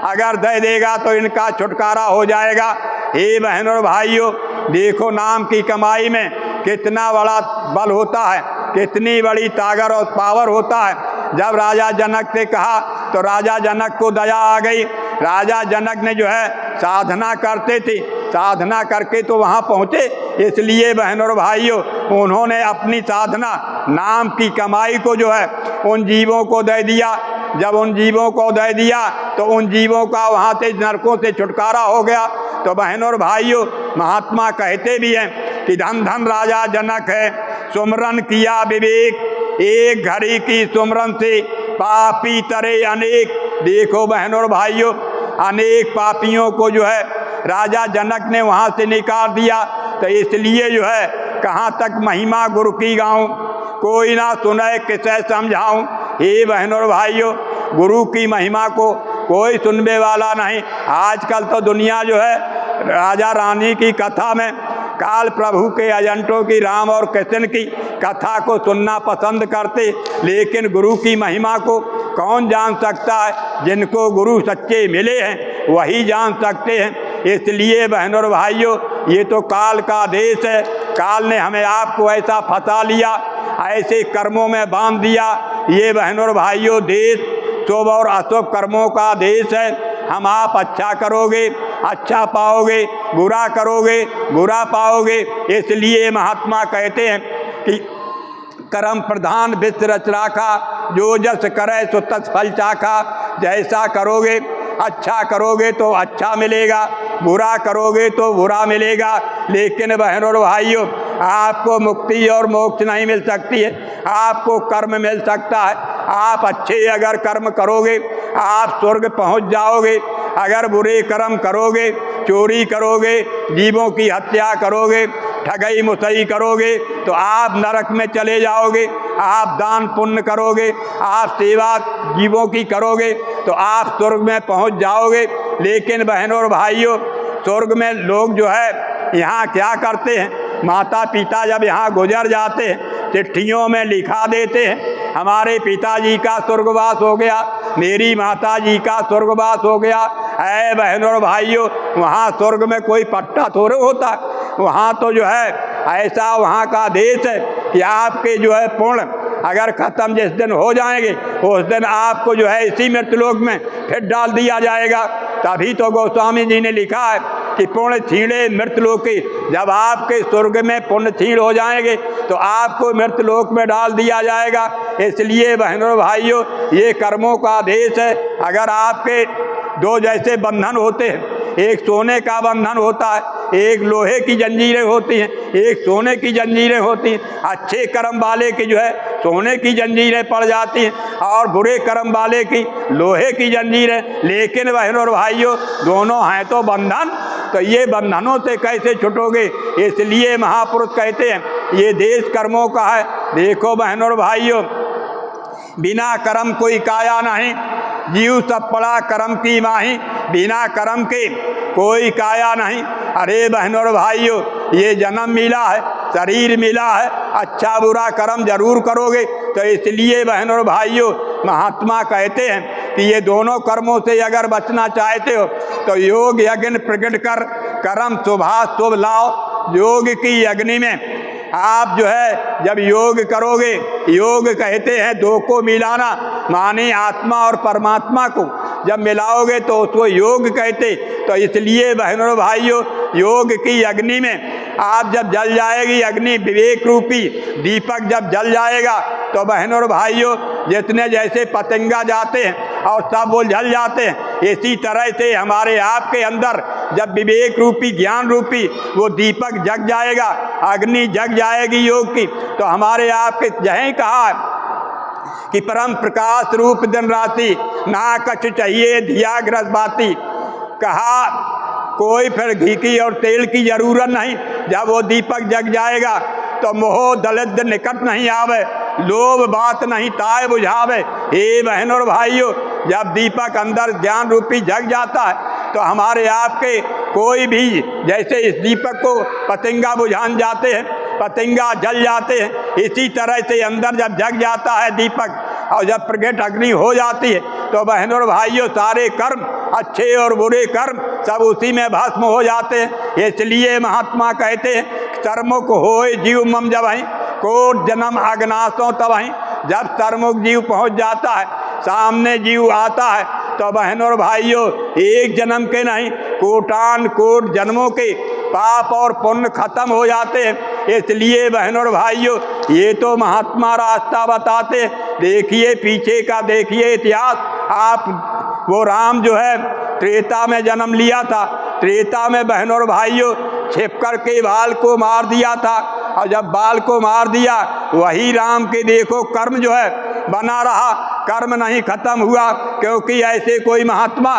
Speaker 1: अगर दे देगा तो इनका छुटकारा हो जाएगा। हे बहनों और भाइयों, देखो नाम की कमाई में कितना बड़ा बल होता है, कितनी बड़ी ताकत और पावर होता है। जब राजा जनक से कहा तो राजा जनक को दया आ गई। राजा जनक ने जो है साधना करते थे, साधना करके तो वहाँ पहुँचे। इसलिए बहनों और भाइयों, उन्होंने अपनी साधना नाम की कमाई को जो है उन जीवों को दे दिया। जब उन जीवों को दे दिया तो उन जीवों का वहाँ से नरकों से छुटकारा हो गया। तो बहनों और भाइयों, महात्मा कहते भी हैं कि धन धन राजा जनक है, सुमरन किया विवेक, एक घड़ी की सुमरन से पापी तरे अनेक। देखो बहनों और भाइयों, अनेक पापियों को जो है राजा जनक ने वहाँ से निकाल दिया। तो इसलिए जो है कहाँ तक महिमा गुरु की गाऊं, कोई ना सुने किसे समझाऊं। हे बहनों और भाइयों, गुरु की महिमा को कोई सुनने वाला नहीं। आजकल तो दुनिया जो है राजा रानी की कथा में काल प्रभु के एजेंटों की, राम और कृष्ण की कथा को सुनना पसंद करते, लेकिन गुरु की महिमा को कौन जान सकता है। जिनको गुरु सच्चे मिले हैं वही जान सकते हैं। इसलिए बहनों और भाइयों, ये तो काल का देश है। काल ने हमें आपको ऐसा फंसा लिया, ऐसे कर्मों में बांध दिया। ये बहनों और भाइयों, देश शुभ और अशुभ कर्मों का देश है। हम आप अच्छा करोगे अच्छा पाओगे, बुरा करोगे बुरा पाओगे। इसलिए महात्मा कहते हैं कि कर्म प्रधान विश्व रच राखा, जो जस करे सो तत् फल चाखा। जैसा करोगे, अच्छा करोगे तो अच्छा मिलेगा, बुरा करोगे तो बुरा मिलेगा। लेकिन बहनों और भाइयों, आपको मुक्ति और मोक्ष नहीं मिल सकती है, आपको कर्म मिल सकता है। आप अच्छे अगर कर्म करोगे आप स्वर्ग पहुंच जाओगे। अगर बुरे कर्म करोगे, चोरी करोगे, जीवों की हत्या करोगे, ठगई मुसई करोगे तो आप नरक में चले जाओगे। आप दान पुण्य करोगे, आप सेवा जीवों की करोगे तो आप स्वर्ग में पहुंच जाओगे। लेकिन बहनों और भाइयों, स्वर्ग में लोग जो है यहाँ क्या करते हैं, माता पिता जब यहाँ गुजर जाते हैं चिट्ठियों में लिखा देते हैं, हमारे पिताजी का स्वर्गवास हो गया, मेरी माता जी का स्वर्गवास हो गया। ऐ बहनों और भाइयों, वहाँ स्वर्ग में कोई पट्टा थोड़े होता, वहाँ तो जो है ऐसा वहाँ का देश है कि आपके जो है पुण्य अगर ख़त्म जिस दिन हो जाएंगे उस दिन आपको जो है इसी मृत्युलोक में फिर डाल दिया जाएगा। तभी तो गोस्वामी जी ने लिखा है कि पुण्य छीणे मृत्युलोक की, जब आपके स्वर्ग में पुण्य छीण हो जाएंगे तो आपको मृत्युलोक में डाल दिया जाएगा। इसलिए बहनों और भाइयों, ये कर्मों का देश है। अगर आपके दो जैसे बंधन होते हैं, एक सोने का बंधन होता है, एक लोहे की जंजीरें होती हैं, एक सोने की जंजीरें होती हैं। अच्छे कर्म वाले की जो है सोने की जंजीरें पड़ जाती हैं और बुरे कर्म वाले की लोहे की जंजीरें। लेकिन बहनों और भाइयों, दोनों हैं तो बंधन, तो ये बंधनों से कैसे छुटोगे। इसलिए महापुरुष कहते हैं ये देश कर्मों का है। देखो बहनों और भाइयों, बिना कर्म कोई काया नहीं, जीव सब पड़ा कर्म की माही, बिना कर्म के कोई काया नहीं। अरे बहनों और भाइयों, ये जन्म मिला है, शरीर मिला है, अच्छा बुरा कर्म जरूर करोगे। तो इसलिए बहनों और भाइयों, महात्मा कहते हैं कि ये दोनों कर्मों से अगर बचना चाहते हो तो योग यज्ञ प्रकट कर कर्म शुभ लाओ। योग की अग्नि में आप जो है जब योग करोगे, योग कहते हैं दो को मिलाना, माने आत्मा और परमात्मा को जब मिलाओगे तो उसको योग कहते। तो इसलिए बहनों और भाइयों, योग की अग्नि में आप जब जल जाएगी अग्नि, विवेक रूपी दीपक जब जल जाएगा तो बहनों और भाइयों, जितने जैसे पतंगा जाते हैं और सब वो जल जाते हैं, इसी तरह से हमारे आपके अंदर जब विवेक रूपी ज्ञान रूपी वो दीपक जग जाएगा, अग्नि जग जाएगी योग की, तो हमारे आपके जहीं कहा कि परम प्रकाश रूप दिन राति, ना कछ चाहिए धिया ग्रस बाती। कहा कोई फिर घी की और तेल की जरूरत नहीं। जब वो दीपक जग जाएगा तो मोह दलित निकट नहीं आवे, लोभ बात नहीं ताय बुझावे। हे बहनों और भाइयों, जब दीपक अंदर ज्ञान रूपी जग जाता है तो हमारे आपके कोई भी, जैसे इस दीपक को पतंगा बुझान जाते हैं, पतंगा जल जाते हैं, इसी तरह से अंदर जब जग जाता है दीपक और जब प्रकट अग्नि हो जाती है तो बहनों और भाइयों, सारे कर्म अच्छे और बुरे कर्म सब उसी में भस्म हो जाते हैं। इसलिए महात्मा कहते हैं कर्मुख होए जीव मम जबहि, कोट जन्म अग्नासों तबहि। जब कर्मुख जीव पहुंच जाता है, सामने जीव आता है, तो बहनों और भाइयों, एक जन्म के नहीं कोटान कोट जन्मों के पाप और पुण्य खत्म हो जाते हैं। इसलिए बहनों और भाइयों, ये तो महात्मा रास्ता बताते। देखिए पीछे का देखिए इतिहास आप। वो राम जो है त्रेता में जन्म लिया था, त्रेता में बहनों और भाइयों छिप कर के बाल को मार दिया था, और जब बाल को मार दिया वही राम के देखो कर्म जो है बना रहा, कर्म नहीं खत्म हुआ, क्योंकि ऐसे कोई महात्मा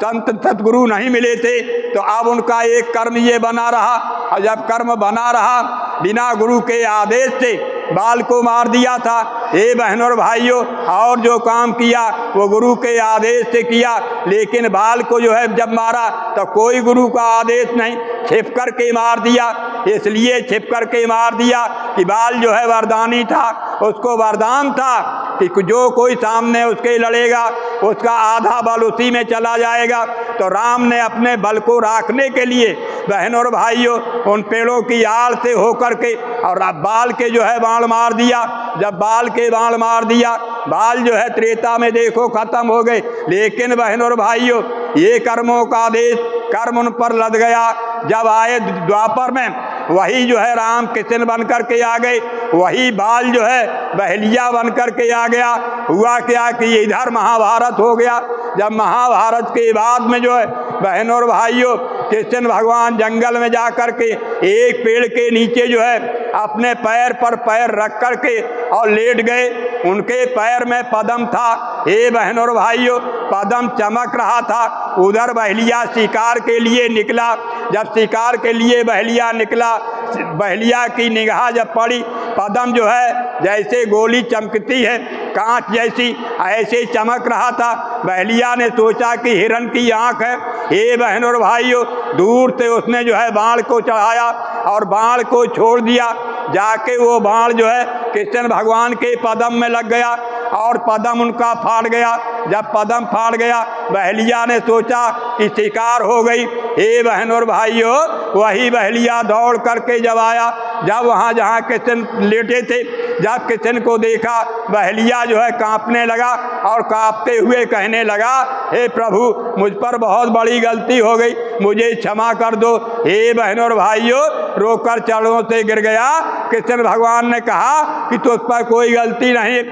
Speaker 1: संत सतगुरु नहीं मिले थे। तो अब उनका एक कर्म ये बना रहा, और जब कर्म बना रहा बिना गुरु के आदेश से बाल को मार दिया था। हे बहनों और भाइयों, और जो काम किया वो गुरु के आदेश से किया, लेकिन बाल को जो है जब मारा तो कोई गुरु का आदेश नहीं, छिप कर के मार दिया। इसलिए छिप कर के मार दिया कि बाल जो है वरदानी था, उसको वरदान था कि जो कोई सामने उसके लड़ेगा उसका आधा बल उसी में चला जाएगा। तो राम ने अपने बल को रखने के लिए बहनों और भाइयों उन पेड़ों की आड़ से होकर के और बाल के जो है बाण मार दिया। जब बाल के बाण मार दिया, बाल जो है त्रेता में देखो खत्म हो गए। लेकिन बहनों और भाइयों, ये कर्मों का आदेश कर्म उन पर लद गया। जब आए द्वापर में, वही जो है राम कृष्ण बन कर के आ गए, वही बाल जो है बहलिया बन कर के आ गया। हुआ क्या कि इधर महाभारत हो गया। जब महाभारत के बाद में जो है बहनों और भाइयों, कृष्ण भगवान जंगल में जा कर के एक पेड़ के नीचे जो है अपने पैर पर पैर रख कर के और लेट गए। उनके पैर में पद्म था। हे बहनों और भाइयों, पद्म चमक रहा था। उधर बहलिया शिकार के लिए निकला। जब शिकार के लिए बहलिया निकला, बहलिया की निगाह जब पड़ी, पद्म जो है जैसे गोली चमकती है कांच जैसी, ऐसे चमक रहा था। बहलिया ने सोचा कि हिरण की आंख है। हे बहनों और भाइयों, दूर से उसने जो है बाण को चढ़ाया और बाण को छोड़ दिया। जाके वो बाण जो है कृष्ण भगवान के पद्म में लग गया और पद्म उनका फाड़ गया। जब पद्म फाड़ गया, बहलिया ने सोचा कि शिकार हो गई। हे बहनों और भाइयों, वही बहलिया दौड़ करके जब आया, जब वहाँ जहाँ कृष्ण लेटे थे, जब कृष्ण को देखा, बहलिया जो है कांपने लगा और कांपते हुए कहने लगा, हे प्रभु, मुझ पर बहुत बड़ी गलती हो गई, मुझे क्षमा कर दो। हे बहनों और भाइयों, रोकर चरणों से गिर गया। कृष्ण भगवान ने कहा कि तुझ पर कोई गलती नहीं,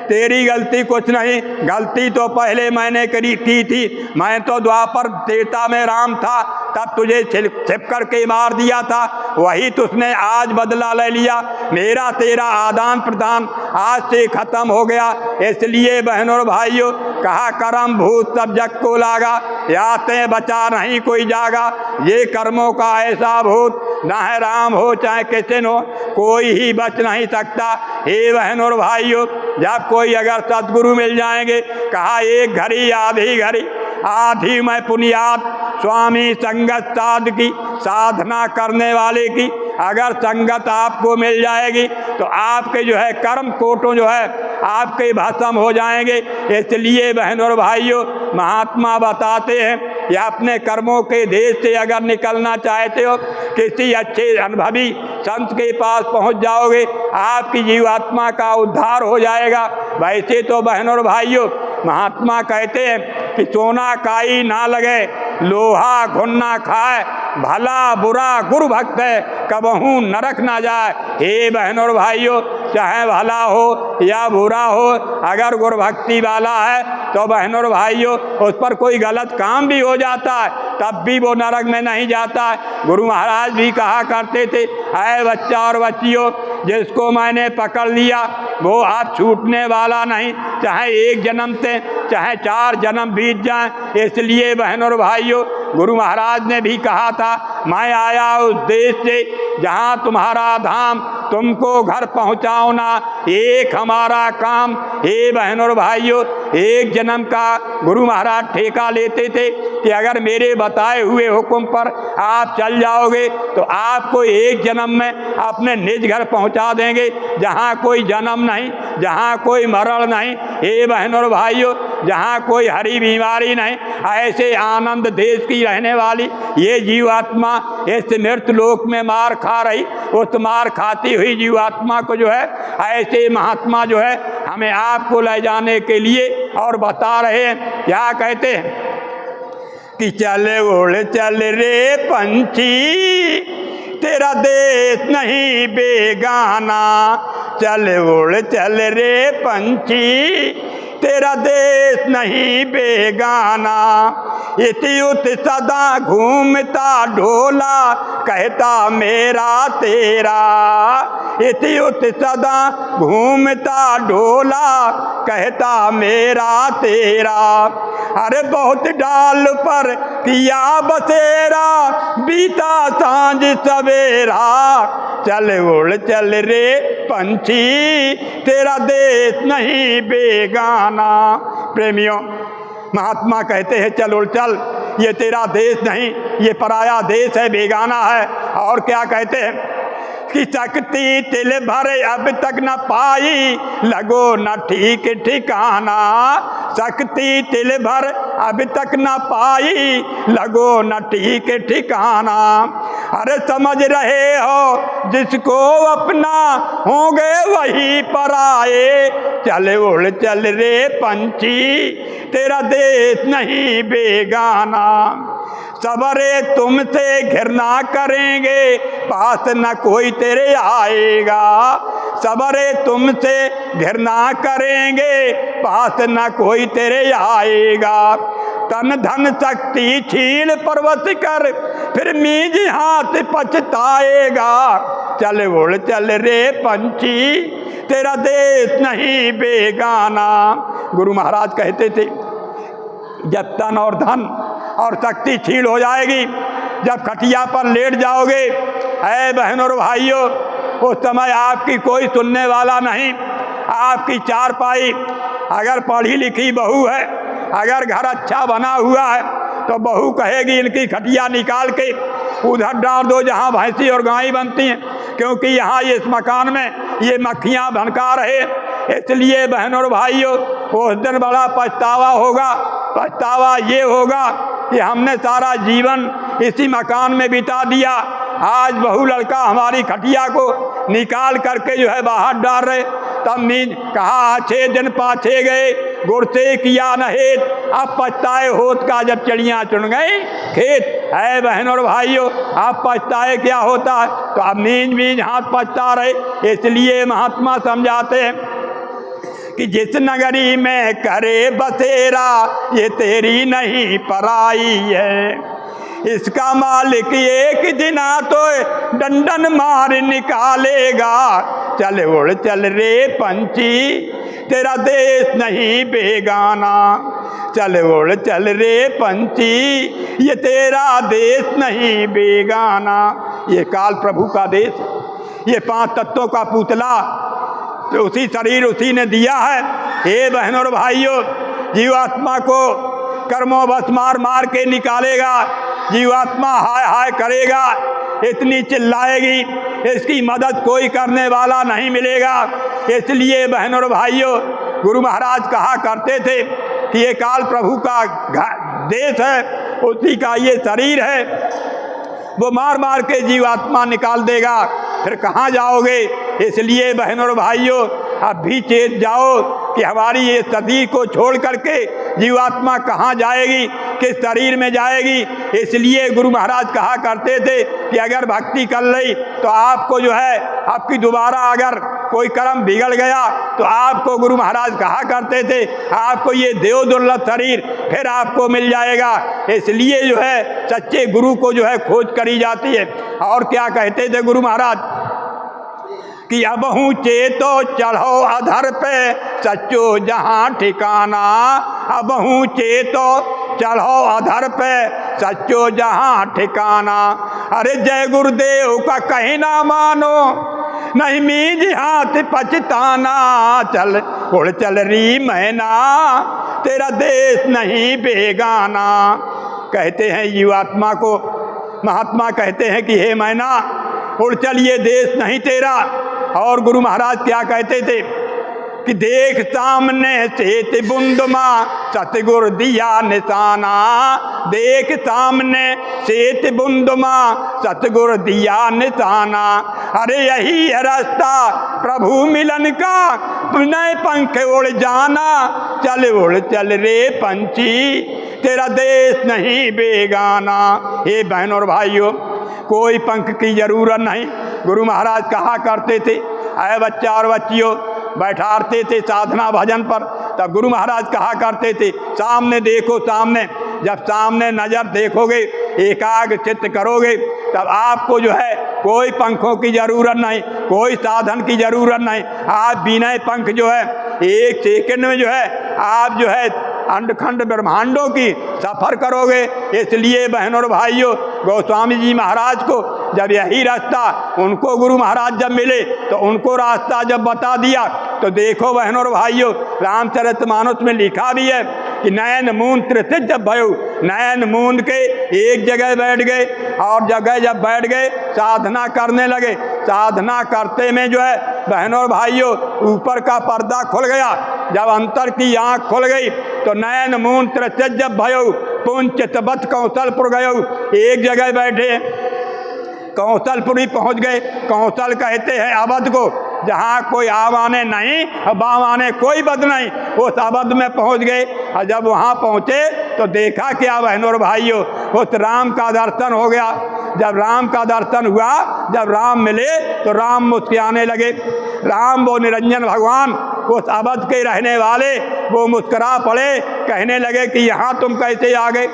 Speaker 1: तेरी गलती कुछ नहीं, गलती तो पहले मैंने की थी। मैं तो द्वापर त्रेता में राम था, तब तुझे छिप कर के मार दिया था, वही तुझने आज बदला ले लिया। मेरा तेरा आदान प्रदान आज से खत्म हो गया। इसलिए बहनों और भाइयों, कहा करम भूत सब जग को लागा, याते बचा नहीं कोई जागा। ये कर्मों का ऐसा भूत, ना है राम हो चाहे किसी हो, कोई ही बच नहीं सकता। हे बहन और भाइयों, जब कोई अगर सदगुरु मिल जाएंगे, कहा एक घड़ी आधी घड़ी, आधी मैं पुनियात स्वामी संगत साध की, साधना करने वाले की अगर संगत आपको मिल जाएगी तो आपके जो है कर्म कोटों जो है आपके भस्म हो जाएंगे। इसलिए बहनों और भाइयों, महात्मा बताते हैं या अपने कर्मों के देश से अगर निकलना चाहते हो, किसी अच्छे अनुभवी संत के पास पहुंच जाओगे, आपकी जीवात्मा का उद्धार हो जाएगा। वैसे तो बहनों और भाइयों, महात्मा कहते हैं कि सोना काई ना लगे, लोहा घुन ना खाए, भला बुरा गुरु भक्त है, कबहू नरक ना जाए। हे बहनों और भाइयों, चाहे भला हो या बुरा हो, अगर गुरु भक्ति वाला है तो बहनों और भाइयों उस पर कोई गलत काम भी हो जाता है तब भी वो नरक में नहीं जाता है। गुरु महाराज भी कहा करते थे, ऐ बच्चा और बच्चियों, जिसको मैंने पकड़ लिया वो आप छूटने वाला नहीं, चाहे एक जन्म से चाहे 4 जन्म बीत जाएं। इसलिए बहनों और भाइयों, गुरु महाराज ने भी कहा था, मैं आया उस देश से जहाँ तुम्हारा धाम, तुमको घर पहुँचाओ ना एक हमारा काम। हे बहनों और भाइयों, एक जन्म का गुरु महाराज ठेका लेते थे कि अगर मेरे बताए हुए हुक्म पर आप चल जाओगे तो आपको एक जन्म में अपने निज घर पहुँचा देंगे, जहाँ कोई जन्म नहीं, जहाँ कोई मरण नहीं। हे बहनों और भाइयों, जहाँ कोई हरी बीमारी नहीं, ऐसे आनंद देश की रहने वाली ये जीवात्मा इस मृत लोक में मार खा रही, उस मार खाती हुई जीवात्मा को जो है ऐसे महात्मा जो है हमें आपको ले जाने के लिए और बता रहे हैं। क्या कहते हैं कि चल उड़ चल रे पंछी, तेरा देश नहीं बेगाना। चल उड़ चल रे पंछी, तेरा देश नहीं बेगाना। इत्युत सदा घूमता ढोला, कहता मेरा तेरा। इत्युत सदा घूमता ढोला, कहता मेरा तेरा। अरे बहुत डाल पर किया बसेरा, बीता सांझ सवेरा। चल उड़ चल रे पंछी, तेरा देश नहीं बेगाना। प्रेमियों, महात्मा कहते हैं चल उड़ चल, ये तेरा देश नहीं, ये पराया देश है, बेगाना है। और क्या कहते हैं कि शक्ति तिल भर अब तक न पाई, लगो न ठीक ठिकाना। शक्ति तिल भर अब तक न पाई, लगो न ठीक ठिकाना। अरे समझ रहे हो जिसको अपना, होंगे वही पराए। चल उड़ चल रे पंछी, तेरा देश नहीं बेगाना। सबरे तुमसे घृणा करेंगे, पास न कोई तेरे आएगा। सबरे तुमसे घृणा करेंगे, पास न कोई तेरे आएगा। तन धन शक्ति छीन परवश कर, फिर मीज हाथ पछताएगा। चल उड़ चल रे पंछी, तेरा देश नहीं बेगाना। गुरु महाराज कहते थे, जब तन और धन और शक्ति छीन हो जाएगी, जब खटिया पर लेट जाओगे, ऐ बहनों और भाइयों, उस समय आपकी कोई सुनने वाला नहीं। आपकी चारपाई, अगर पढ़ी लिखी बहू है, अगर घर अच्छा बना हुआ है, तो बहू कहेगी इनकी खटिया निकाल के उधर डाल दो जहाँ भैंसी और गाय बनती हैं, क्योंकि यहाँ इस मकान में ये मक्खियाँ भनका रहे। इसलिए बहनों और भाइयों, उस दिन बड़ा पछतावा होगा। पछतावा ये होगा कि हमने सारा जीवन इसी मकान में बिता दिया, आज बहू लड़का हमारी खटिया को निकाल करके जो है बाहर डाल रहे। तब नींद कहा 6 दिन पाछे गए, गुर से किया नहेत, अब पछताए होत का जब चिड़ियाँ चुन गई खेत। है बहनों और भाइयों, अब पछताए क्या होता है, तो अब नींद बीज हाथ पछता रहे। इसलिए महात्मा समझाते हैं कि जिस नगरी में करे बसेरा, ये तेरी नहीं पराई है। इसका मालिक एक दिन तो डंडन मार निकालेगा। चल उड़ चल रे पंछी तेरा देश नहीं बेगाना, चल उड़ चल रे पंछी ये तेरा देश नहीं बेगाना। ये काल प्रभु का देश, ये 5 तत्वों का पुतला तो उसी शरीर उसी ने दिया है। हे बहनों और भाइयों, जीवात्मा को कर्मों बस मार मार के निकालेगा। जीवात्मा हाय हाय करेगा, इतनी चिल्लाएगी, इसकी मदद कोई करने वाला नहीं मिलेगा। इसलिए बहनों और भाइयों, गुरु महाराज कहा करते थे कि ये काल प्रभु का देश है, उसी का ये शरीर है, वो मार मार के जीवात्मा निकाल देगा, फिर कहाँ जाओगे। इसलिए बहनों और भाइयों, अब भी चेत जाओ कि हमारी ये शरीर को छोड़ करके जीवात्मा कहाँ जाएगी, किस शरीर में जाएगी। इसलिए गुरु महाराज कहा करते थे कि अगर भक्ति कर ली तो आपको जो है, आपकी दोबारा अगर कोई कर्म बिगड़ गया तो आपको गुरु महाराज कहा करते थे आपको ये देव दुर्लभ शरीर फिर आपको मिल जाएगा। इसलिए जो है सच्चे गुरु को जो है खोज करी जाती है। और क्या कहते थे गुरु महाराज कि अबहू चेतो चढ़ो अधर पे सच्चो जहाँ ठिकाना, अबहू चेतो चढ़ो अधर पे सच्चो जहाँ ठिकाना। अरे जय गुरुदेव का कहीं ना मानो, नहीं मीज हाथ पछताना, चल उड़ चल री मैना तेरा देश नहीं बेगाना। कहते हैं जीवात्मा को महात्मा कहते हैं कि हे मैना उड़ चल, ये देश नहीं तेरा। और गुरु महाराज क्या कहते थे कि देख सामने सेत बुंदमा सतगुर दिया निशाना, देख सामने सेत बुंदमा सतगुर दिया निशाना। अरे यही है रास्ता प्रभु मिलन का, नए पंख उड़ जाना, चल उड़ चल रे पंछी तेरा देश नहीं बेगाना। हे बहनों और भाइयों, कोई पंख की जरूरत नहीं। गुरु महाराज कहा करते थे, अरे बच्चा और बच्चियों बैठाते थे साधना भजन पर, तब गुरु महाराज कहा करते थे सामने देखो, सामने जब सामने नजर देखोगे, एकाग्र चित्त करोगे, तब आपको जो है कोई पंखों की जरूरत नहीं, कोई साधन की जरूरत नहीं। आप बिना पंख जो है 1 सेकंड में जो है आप जो है अंडखंड ब्रह्मांडों की सफर करोगे। इसलिए बहनों और भाइयों, गोस्वामी जी महाराज को जब यही रास्ता उनको गुरु महाराज जब मिले तो उनको रास्ता जब बता दिया, तो देखो बहनों और भाइयों, रामचरितमानस में लिखा भी है कि नयन मूंद त्रिसिद्ध भयो, नयन मूंद के एक जगह बैठ गए और जगह जब बैठ गए साधना करने लगे। साधना करते में जो है बहनों और भाइयों ऊपर का पर्दा खुल गया, जब अंतर की आँख खुल गई तो नयन मूंद त्रिसिद्ध भयो पुंचितवत कौशलपुर गयो। एक जगह बैठे कौशलपुरी पहुंच गए। कौशल कहते हैं अवध को, जहाँ कोई आवाने नहीं और बावाने कोई बद नहीं, उस अवध में पहुंच गए। और जब वहाँ पहुँचे तो देखा क्या बहनों और भाइयों, उस राम का दर्शन हो गया। जब राम का दर्शन हुआ, जब राम मिले तो राम मुस्कुराने लगे। राम वो निरंजन भगवान उस अवध के रहने वाले वो मुस्कुरा पड़े, कहने लगे कि यहाँ तुम कैसे आ गए,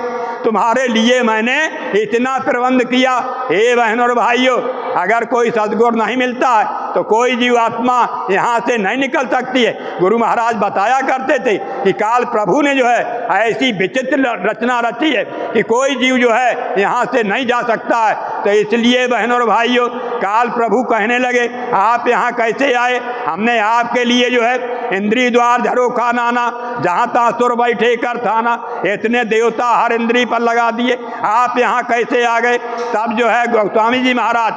Speaker 1: तुम्हारे लिए मैंने इतना प्रबंध किया। हे बहनों और भाइयों, अगर कोई सद्गुरु नहीं मिलता है तो कोई जीवात्मा यहाँ से नहीं निकल सकती है। गुरु महाराज बताया करते थे कि काल प्रभु ने जो है ऐसी विचित्र रचना रची है कि कोई जीव जो है यहाँ से नहीं जा सकता है। तो इसलिए बहनों और भाइयों, काल प्रभु कहने लगे आप यहाँ कैसे आए, हमने आपके लिए जो है इंद्री द्वार झरोखा नाना, जहाँ तहाँ सुर बैठे कर थाना, इतने देवता हर इंद्री पर लगा दिए, आप यहाँ कैसे आ गए। तब जो है गोस्वामी जी महाराज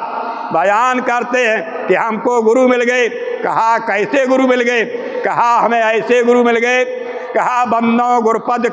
Speaker 1: बयान करते हैं कि हमको गुरु मिल गए। कहा कैसे गुरु मिल गए, कहा हमें ऐसे गुरु मिल गए, कहा बंदो गुरुपद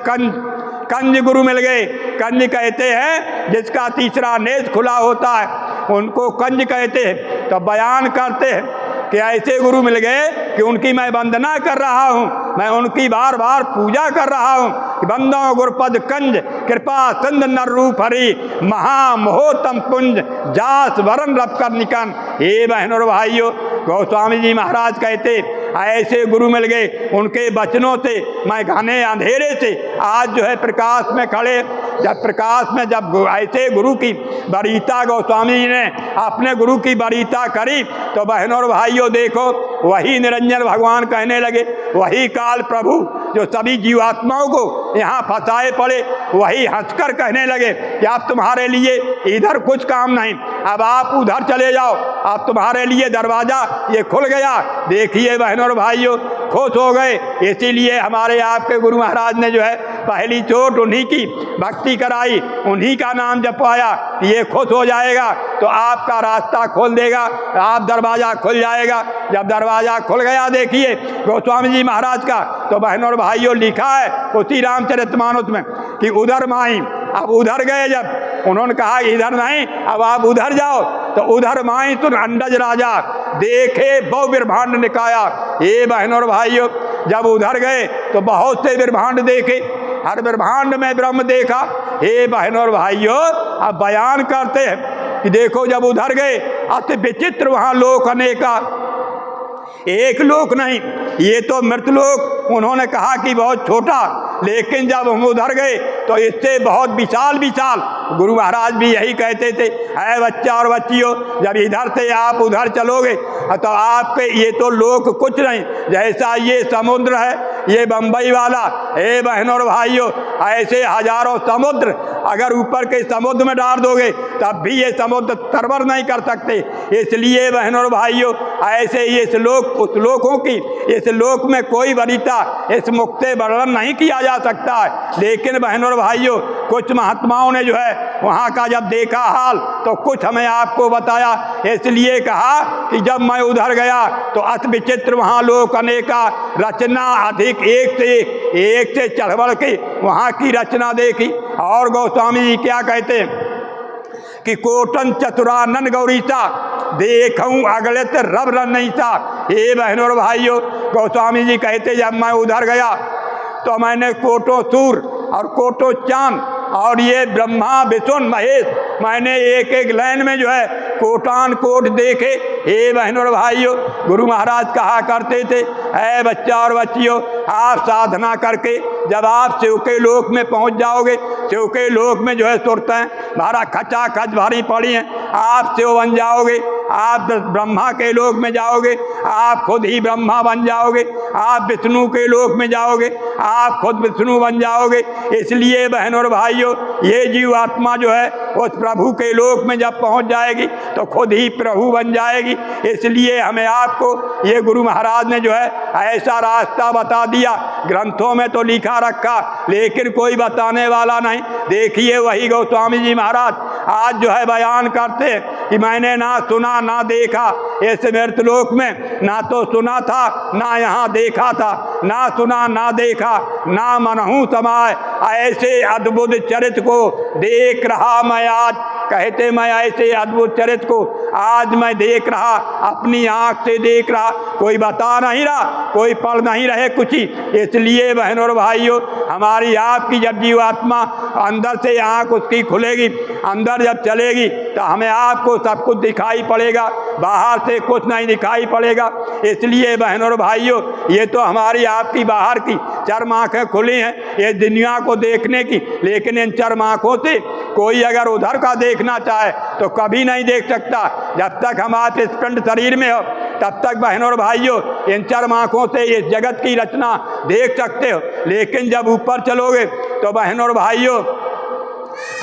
Speaker 1: कंज गुरु मिल गए। कंज कहते हैं जिसका तीसरा नेत्र खुला होता है, उनको कंज कहते हैं। तो बयान करते हैं कि ऐसे गुरु मिल गए कि उनकी मैं वंदना कर रहा हूँ, मैं उनकी बार बार पूजा कर रहा हूँ। बंदो गुरुपद कंज कृपा सिंध नर रूप हरि, महामहोत्तम पुंज जास वरण रब कर निकन। हे बहनों और भाइयों, गोस्वामी जी महाराज कहते ऐसे गुरु मिल गए, उनके वचनों से मैं घने अंधेरे से आज जो है प्रकाश में खड़े। जब प्रकाश में जब ऐसे गुरु की वरीयता गोस्वामी जी ने अपने गुरु की वरीयता करी तो बहनों और भाइयों देखो वही निरंजन भगवान कहने लगे, वही काल प्रभु जो सभी जीवात्माओं को यहाँ फंसाए पड़े वही हंसकर कहने लगे कि अब तुम्हारे लिए इधर कुछ काम नहीं, अब आप उधर चले जाओ, अब तुम्हारे लिए दरवाज़ा ये खुल गया। देखिए बहनों और भाइयों खुश हो गए। इसीलिए हमारे आपके गुरु महाराज ने जो है पहली चोट उन्हीं की भक्ति कराई, उन्हीं का नाम जपवाया, ये खुश हो जाएगा तो आपका रास्ता खोल देगा, आप दरवाज़ा खुल जाएगा। जब दरवाज़ा खुल गया देखिए गोस्वामी जी महाराज का, तो बहनों और भाइयों लिखा है उसी रामचरितमानस में कि उधर माई, अब उधर गए जब उन्होंने कहा इधर नहीं अब आप उधर जाओ, तो उधर माई तुम अंडज राजा देखे बहु ब्रह्मांड निकाया। ये बहनों और भाइयों जब उधर गए तो बहुत से ब्रह्मांड देखे, हर ब्रह्मांड में ब्रह्म देखा। हे बहनों और भाइयों अब बयान करते हैं कि देखो जब उधर गए अति विचित्र वहाँ लोक अनेका, एक लोक नहीं, ये तो मृत लोक उन्होंने कहा कि बहुत छोटा, लेकिन जब हम उधर गए तो इससे बहुत विशाल विशाल। गुरु महाराज भी यही कहते थे, है बच्चा और बच्चियों जब इधर से आप उधर चलोगे तो आपके ये तो लोक कुछ नहीं, जैसा ये समुद्र है ये बम्बई वाला, हे बहनों और भाइयों ऐसे हजारों समुद्र अगर ऊपर के समुद्र में डाल दोगे तब भी ये समुद्र तरबर नहीं कर सकते। इसलिए बहनों और भाइयों ऐसे इस लोक उस लोकों की, इस लोक में कोई वरीयता इस मुक्त वर्णन नहीं किया जा सकता है। लेकिन बहनों और भाइयों कुछ महात्माओं ने जो है वहाँ का जब देखा हाल तो कुछ हमें आपको बताया। इसलिए कहा कि जब मैं उधर गया तो अति विचित्र वहाँ लोक अनेका, रचना अधिक एक से चढ़ बढ़ के वहाँ की रचना देखी। और गोस्वामी जी क्या कहते हैं कि कोटन चतुरानन गौरीसा देखूं अगले ते रब रन नहीं था। हे बहनों और भाइयों गोस्वामी जी कहते जब मैं उधर गया तो मैंने कोटो सूर और कोटो चांद और ये ब्रह्मा विष्णु महेश मैंने एक एक लाइन में जो है कोटान कोट देखे। हे बहनों और भाइयों गुरु महाराज कहा करते थे, ऐ बच्चा और बच्चियों आप साधना करके जब आप शिव के लोक में पहुंच जाओगे, शिव के लोक में जो है सुरतें भारा खचा खच भारी पड़ी हैं, आप शिव बन जाओगे, आप ब्रह्मा के लोक में जाओगे, आप खुद ही ब्रह्मा बन जाओगे, आप विष्णु के लोक में जाओगे, आप खुद विष्णु बन जाओगे। इसलिए बहनों और भाइयों ये जीवात्मा जो है उस प्रभु के लोक में जब पहुंच जाएगी तो खुद ही प्रभु बन जाएगी। इसलिए हमें आपको ये गुरु महाराज ने जो है ऐसा रास्ता बता दिया, ग्रंथों में तो लिखा रखा लेकिन कोई बताने वाला नहीं। देखिए वही गोस्वामी जी महाराज आज जो है बयान करते हैं कि मैंने ना सुना ना देखा इस मृतलोक में, ना तो सुना था ना यहाँ देखा था, ना सुना ना देखा ना मनहू समाय, ऐसे अद्भुत चरित्र को देख रहा मैं आज। कहते मैं ऐसे अद्भुत चरित्र को आज मैं देख रहा, अपनी आँख से देख रहा, कोई बता नहीं रहा, कोई पढ़ नहीं रहे कुछ ही। इसलिए बहनों और भाइयों हमारी आपकी जब जीवात्मा अंदर से आँख उसकी खुलेगी, अंदर जब चलेगी तो हमें आपको सब कुछ दिखाई पड़ेगा, बाहर से कुछ नहीं दिखाई पड़ेगा। इसलिए बहनों और भाइयों ये तो हमारी आपकी बाहर की चर्म आँखें खुली हैं ये दुनिया को देखने की, लेकिन इन चर्म आँखों से कोई अगर उधर का देखना चाहे तो कभी नहीं देख सकता। जब तक हम आप इस पिंड शरीर में हो तब तक बहनों और भाइयों इन चर्म आँखों से इस जगत की रचना देख सकते हो, लेकिन जब ऊपर चलोगे तो बहनों और भाइयों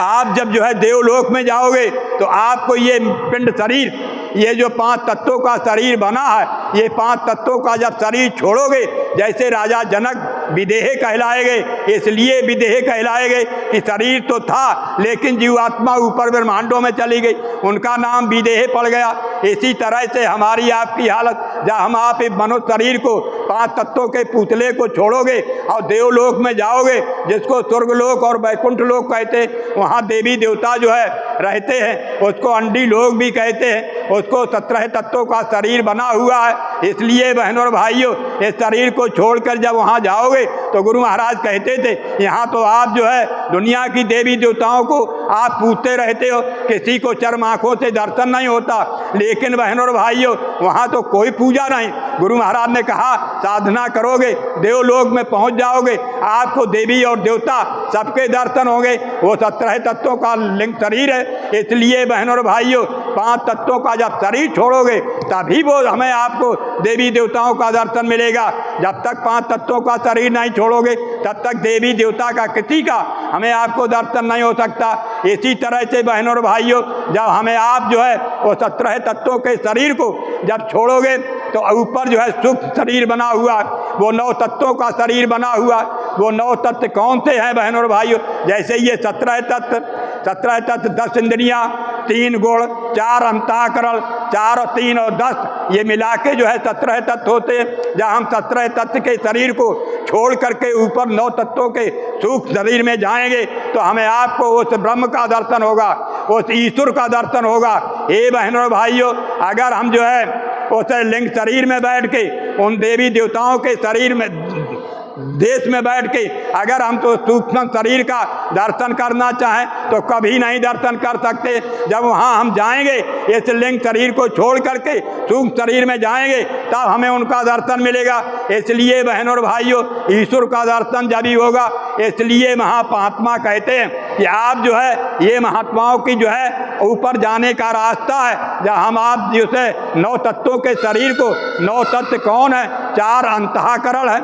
Speaker 1: आप जब जो है देवलोक में जाओगे तो आपको ये पिंड शरीर, ये जो 5 तत्वों का शरीर बना है, ये 5 तत्वों का जब शरीर छोड़ोगे, जैसे राजा जनक विदेह कहलाए गए, इसलिए विदेह कहलाए गए कि शरीर तो था लेकिन जीवात्मा ऊपर ब्रह्मांडों में चली गई, उनका नाम विदेह पड़ गया। इसी तरह से हमारी आपकी हालत जब हम आप इस मनुष्य शरीर को 5 तत्वों के पुतले को छोड़ोगे और देवलोक में जाओगे, जिसको स्वर्गलोक और वैकुंठ लोक कहते हैं, वहाँ देवी देवता जो है रहते हैं, उसको अंडी लोक भी कहते हैं, उसको 17 तत्वों का शरीर बना हुआ है। इसलिए बहनों और भाइयों इस शरीर को छोड़कर जब वहाँ जाओगे तो गुरु महाराज कहते थे यहाँ तो आप जो है दुनिया की देवी देवताओं को आप पूछते रहते हो, किसी को चर्म आँखों से दर्शन नहीं होता, लेकिन बहनों और भाइयों वहाँ तो कोई पूजा नहीं। गुरु महाराज ने कहा साधना करोगे देवलोक में पहुँच जाओगे, आपको देवी और देवता सबके दर्शन होंगे। वो 17 तत्वों का लिंग शरीर है, इसलिए बहनों और भाइयों 5 तत्वों का जब शरीर छोड़ोगे तभी वो हमें आपको देवी देवताओं का दर्शन मिलेगा। जब तक 5 तत्वों का शरीर नहीं छोड़ोगे तब तक देवी देवता का किसी का हमें आपको दर्शन नहीं हो सकता। इसी तरह से बहनों और भाइयों जब हमें आप जो है वो 17 तत्वों के शरीर को जब छोड़ोगे तो ऊपर जो है सूक्ष्म शरीर बना हुआ, वो 9 तत्वों का शरीर बना हुआ। वो 9 तत्व कौन से हैं बहनों और भाइयों? जैसे ये 17 तत्व 10 इंद्रियां, 3 गुण, 4 अंतःकरण, 4 और 3 और 10 ये मिला के जो है 17 तत्व होते हैं। जब हम 17 तत्व के शरीर को छोड़ करके ऊपर 9 तत्वों के सूक्ष्म शरीर में जाएंगे तो हमें आपको उस ब्रह्म का दर्शन होगा, उस ईश्वर का दर्शन होगा। हे बहनों और भाइयों, अगर हम जो है उस लिंग शरीर में बैठ के उन देवी देवताओं के शरीर में देश में बैठ के अगर हम तो सूक्ष्म शरीर का दर्शन करना चाहें तो कभी नहीं दर्शन कर सकते। जब वहाँ हम जाएंगे इस लिंग शरीर को छोड़ करके सूक्ष्म शरीर में जाएंगे तब हमें उनका दर्शन मिलेगा। इसलिए बहनों और भाइयों ईश्वर का दर्शन जब ही होगा। इसलिए महात्मा कहते हैं कि आप जो है ये महात्माओं की जो है ऊपर जाने का रास्ता है। जब हम आप जो है 9 तत्वों के शरीर को 9 तत्व कौन है? 4 अंतःकरण है,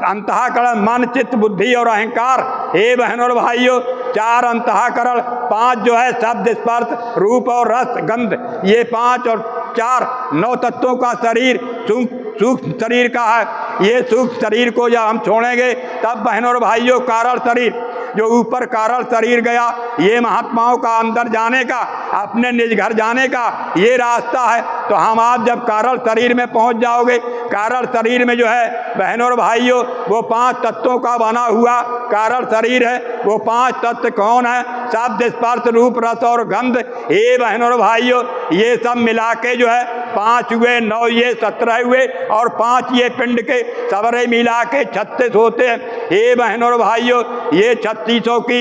Speaker 1: अंतःकरण मन चित्त बुद्धि और अहंकार। हे बहनों और भाइयों 4 अंतःकरण, 5 जो है शब्द स्पर्श रूप और रस गंध, ये 5 और 4 9 तत्वों का शरीर सूक्ष्म शरीर का है। ये सूक्ष्म शरीर को जब हम छोड़ेंगे तब बहनों और भाइयों कारण शरीर जो ऊपर कारण शरीर गया, ये महात्माओं का अंदर जाने का अपने निज घर जाने का ये रास्ता है। तो हम आप जब कारण शरीर में पहुंच जाओगे, कारण शरीर में जो है बहनों और भाइयों वो 5 तत्वों का बना हुआ कारण शरीर है। वो 5 तत्व कौन है? शब्द स्पर्श रूप रस और गंध। हे बहनों और भाइयों ये सब मिला के जो है 5 हुए, 9 ये 17 हुए और 5 ये पिंड के सबरे मिला के 36 होते हैं। हे बहनों और भाइयों ये 3600 की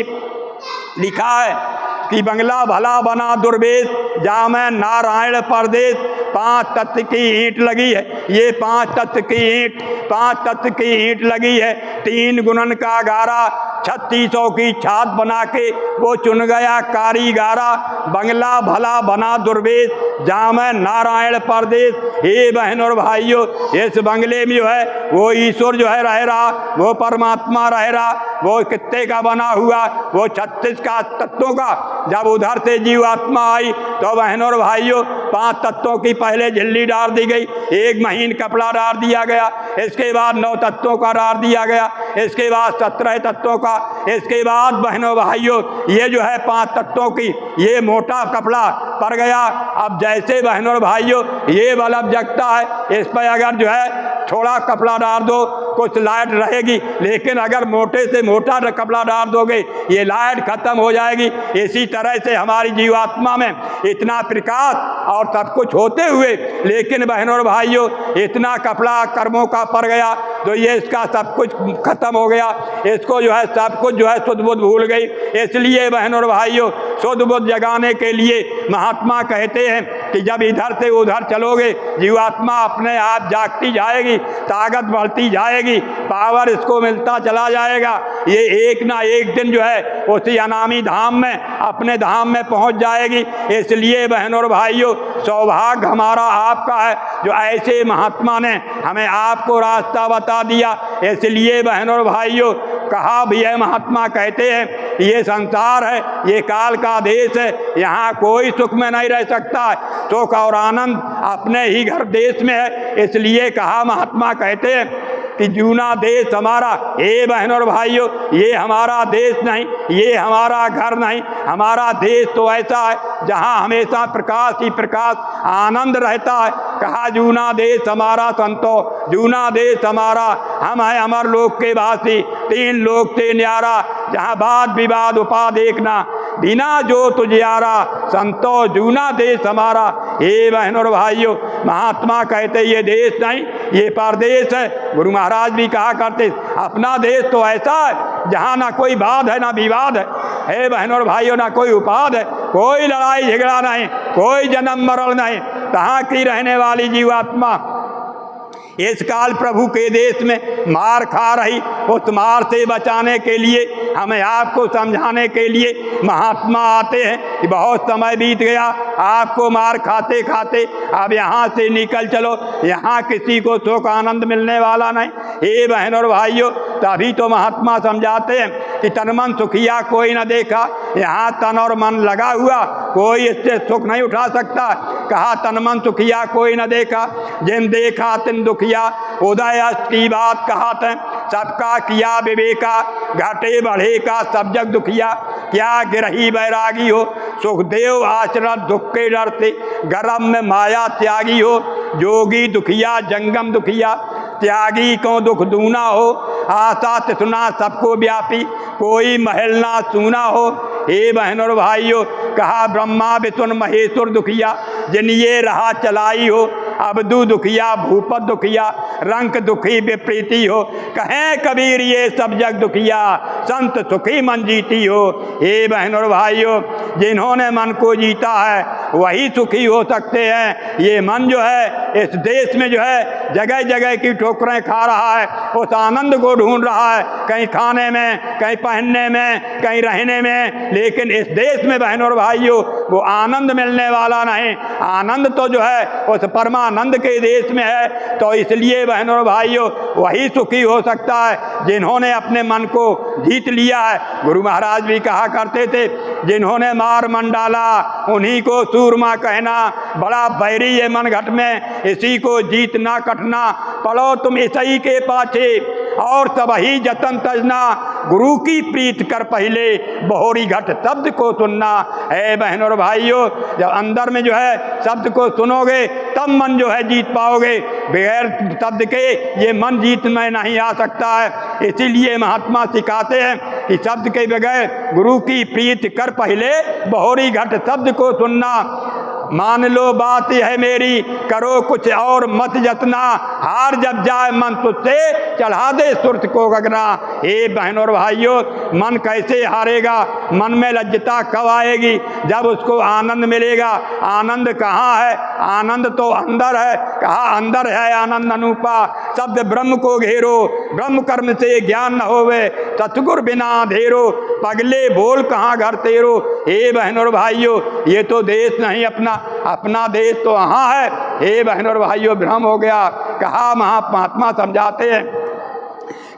Speaker 1: लिखा है कि बंगला भला बना दुर्वेश जामे नारायण परदेश। 5 तत्व की ईंट लगी है, ये 5 तत्व की ईंट, 5 तत्व की ईंट लगी है। 3 गुणन का गारा 3600 की छात बना के वो चुन गया कारीगारा। बंगला भला बना दुर्वेश जामे नारायण परदेश। हे बहनों और भाइयों इस बंगले में जो है वो ईश्वर जो है रह रहा, वो परमात्मा रह रहा। वो कितने का बना हुआ? वो 36 का तत्वों का। जब उधर से जीवात्मा आई तो बहनों और भाइयों 5 तत्वों की पहले झिल्ली डाल दी गई, 1 महीन कपड़ा डाल दिया गया, इसके बाद 9 तत्वों का डाल दिया गया, इसके बाद 17 तत्वों का, इसके बाद बहनों भाइयों ये जो है 5 तत्वों की ये मोटा कपड़ा पड़ गया। अब जैसे बहनों और भाइयों ये बल्ब जगता है, इस पर अगर जो है थोड़ा कपड़ा डाल दो कुछ लाइट रहेगी, लेकिन अगर मोटे से मोटा कपड़ा डाल दोगे ये लाइट खत्म हो जाएगी। इसी तरह से हमारी जीवात्मा में इतना प्रकाश और सब कुछ होते हुए लेकिन बहनों और भाइयों इतना कपड़ा कर्मों का पड़ गया तो ये इसका सब कुछ खत्म हो गया। इसको जो है सब कुछ जो है शुद्ध बुद्ध भूल गई। इसलिए बहनों और भाइयों शुद्ध बुद्ध जगाने के लिए महात्मा कहते हैं कि जब इधर से उधर चलोगे जीवात्मा अपने आप जागती जाएगी, ताकत बढ़ती जाएगी, पावर इसको मिलता चला जाएगा। ये एक ना एक दिन जो है उसी अनामी धाम में अपने धाम में पहुंच जाएगी। इसलिए बहनों और भाइयों सौभाग्य हमारा आपका है जो ऐसे महात्मा ने हमें आपको रास्ता बता दिया। इसलिए बहनों और भाइयों कहा भी है, महात्मा कहते हैं ये संसार है, ये काल का देश है, यहाँ कोई सुख में नहीं रह सकता है, सुख और आनंद अपने ही घर देश में है। इसलिए कहा महात्मा कहते हैं कि जूना देश हमारा। हे बहनों और भाइयों ये हमारा देश नहीं, ये हमारा घर नहीं, हमारा देश तो ऐसा है जहाँ हमेशा प्रकाश ही प्रकाश आनंद रहता है। कहा जूना देश हमारा संतो, जूना देश हमारा, हम हैं अमर लोक के वासी, 3 लोक से न्यारा, जहाँ वाद विवाद उपा देखना बिना जो तुझियारा, संतो जूना देश हमारा। हे बहनों और भाइयों महात्मा कहते ये देश नहीं ये परदेश है। गुरु महाराज भी कहा करते अपना देश तो ऐसा है जहाँ ना कोई वाद है ना विवाद है, हे बहनों और भाइयों, ना कोई उपाध है, कोई लड़ाई झगड़ा नहीं, कोई जन्म मरण नहीं। कहाँ की रहने वाली जीवात्मा इस काल प्रभु के देश में मार खा रही, उस मार से बचाने के लिए, हमें आपको समझाने के लिए महात्मा आते हैं कि बहुत समय बीत गया, आपको मार खाते खाते अब यहाँ से निकल चलो, यहाँ किसी को सुख आनंद मिलने वाला नहीं। हे बहनों और भाइयों, तभी तो महात्मा समझाते हैं कि तन मन सुखिया कोई न देखा, यहाँ तन और मन लगा हुआ, कोई इससे सुख नहीं उठा सकता। कहा तन मन सुखिया कोई न देखा, जिन देखा तिन दुखिया, उदय अस्त की बात कहत है, सबका किया विवेका, घटे बढ़े का सब जग दुखिया, क्या गिरही बैरागी हो, सुखदेव आचरण दुख के डरते, गरम में माया त्यागी हो, जोगी दुखिया जंगम दुखिया, त्यागी को दुख दूना हो, आशा तिथुना सबको व्यापी, कोई महल ना सूना हो। हे बहनों और भाइयों, कहा ब्रह्मा विष्णु महेश्वर दुखिया, जिन ये रहा चलाई हो, अबदू दुखिया भूपत दुखिया, रंक दुखी विप्रीति हो, कहें कबीर ये सब जग दुखिया, संत सुखी मन जीती हो। हे बहनों और भाइयों, जिन्होंने मन को जीता है वही सुखी हो सकते हैं। ये मन जो है इस देश में जो है जगह जगह की ठोकरें खा रहा है, उस आनंद को ढूंढ रहा है, कहीं खाने में, कहीं पहनने में, कहीं रहने में, लेकिन इस देश में बहनों और भाइयों वो आनंद मिलने वाला नहीं। आनंद तो जो है उस परमानंद के देश में है। तो इसलिए बहनों और भाइयों वही सुखी हो सकता है जिन्होंने अपने मन को जीत लिया है। गुरु महाराज भी कहा करते थे, जिन्होंने मार मन डाला उन्हीं को सूरमा कहना, बड़ा बैरी ये मन घट में, इसी को जीतना कटना, पढ़ो तुम इसी के पाछे और तबही जतन तजना, गुरु की प्रीत कर पहले बहोरी घट शब्द को सुनना। है बहनों और भाइयों, जब अंदर में जो है शब्द को सुनोगे तब मन जो है जीत पाओगे, बगैर शब्द के ये मन जीत में नहीं आ सकता है। इसीलिए महात्मा सिखाते हैं कि शब्द के बगैर गुरु की प्रीत कर पहले बहोरी घट शब्द को सुनना। मान लो बात है मेरी, करो कुछ और मत जतना, हार जब जाए मन तुझसे चढ़ा दे सुरत को गगना। हे बहनों और भाइयों, मन कैसे हारेगा, मन में लज्जता कब आएगी, जब उसको आनंद मिलेगा। आनंद कहाँ है? आनंद तो अंदर है। कहा अंदर है आनंद अनूपा, शब्द ब्रह्म को घेरो, ब्रह्म कर्म से ज्ञान न होवे, सतगुर बिना अंधेरो, पगले बोल कहाँ घर तेरो। हे बहनों और भाइयों, ये तो देश नहीं अपना, अपना देश तो वहाँ है। हे बहनों और भाइयों, भ्रम हो गया। कहा महात्मा समझाते हैं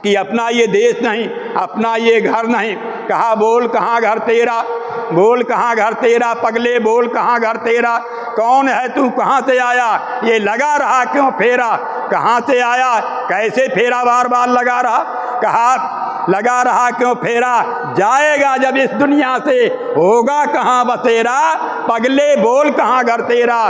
Speaker 1: कि अपना ये देश नहीं, अपना ये घर नहीं। कहा बोल कहाँ घर तेरा, बोल कहाँ घर तेरा, पगले बोल कहाँ घर तेरा, कौन है तू कहाँ से आया, ये लगा रहा क्यों फेरा, कहाँ से आया कैसे फेरा बार बार लगा रहा। कहा लगा रहा क्यों फेरा, जाएगा जब इस दुनिया से होगा कहाँ बसेरा, पगले बोल कहाँ घर तेरा।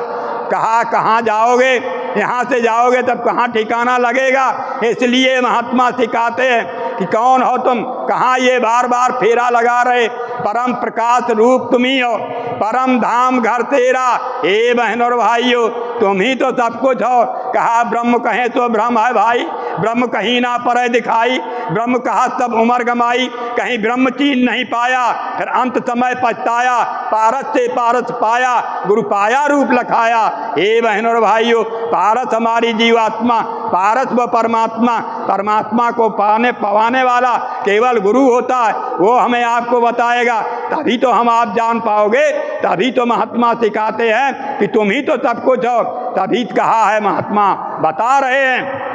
Speaker 1: कहा कहाँ जाओगे, यहाँ से जाओगे तब कहाँ ठिकाना लगेगा। इसलिए महात्मा सिखाते हैं कि कौन हो तुम, कहाँ ये बार बार फेरा लगा रहे, परम प्रकाश रूप तुम ही हो, परम धाम घर तेरा। हे बहनों और भाइयों, तुम ही तो सब कुछ हो। कहा ब्रह्म कहें तो भ्रम है भाई, ब्रह्म कहीं ना परे दिखाई, ब्रह्म कहा सब उमर गमाई, कहीं ब्रह्म चीन नहीं पाया, फिर अंत समय पछताया, पारस से पारस पाया, गुरु पाया रूप लखाया। हे बहनों और भाइयों, पारस हमारी जीवात्मा, पारस व परमात्मा, परमात्मा को पवाने वाला केवल गुरु होता है, वो हमें आपको बताएगा, तभी तो हम आप जान पाओगे। तभी तो महात्मा सिखाते हैं कि तुम ही तो सब कुछ हो। तभी कहा है महात्मा बता रहे हैं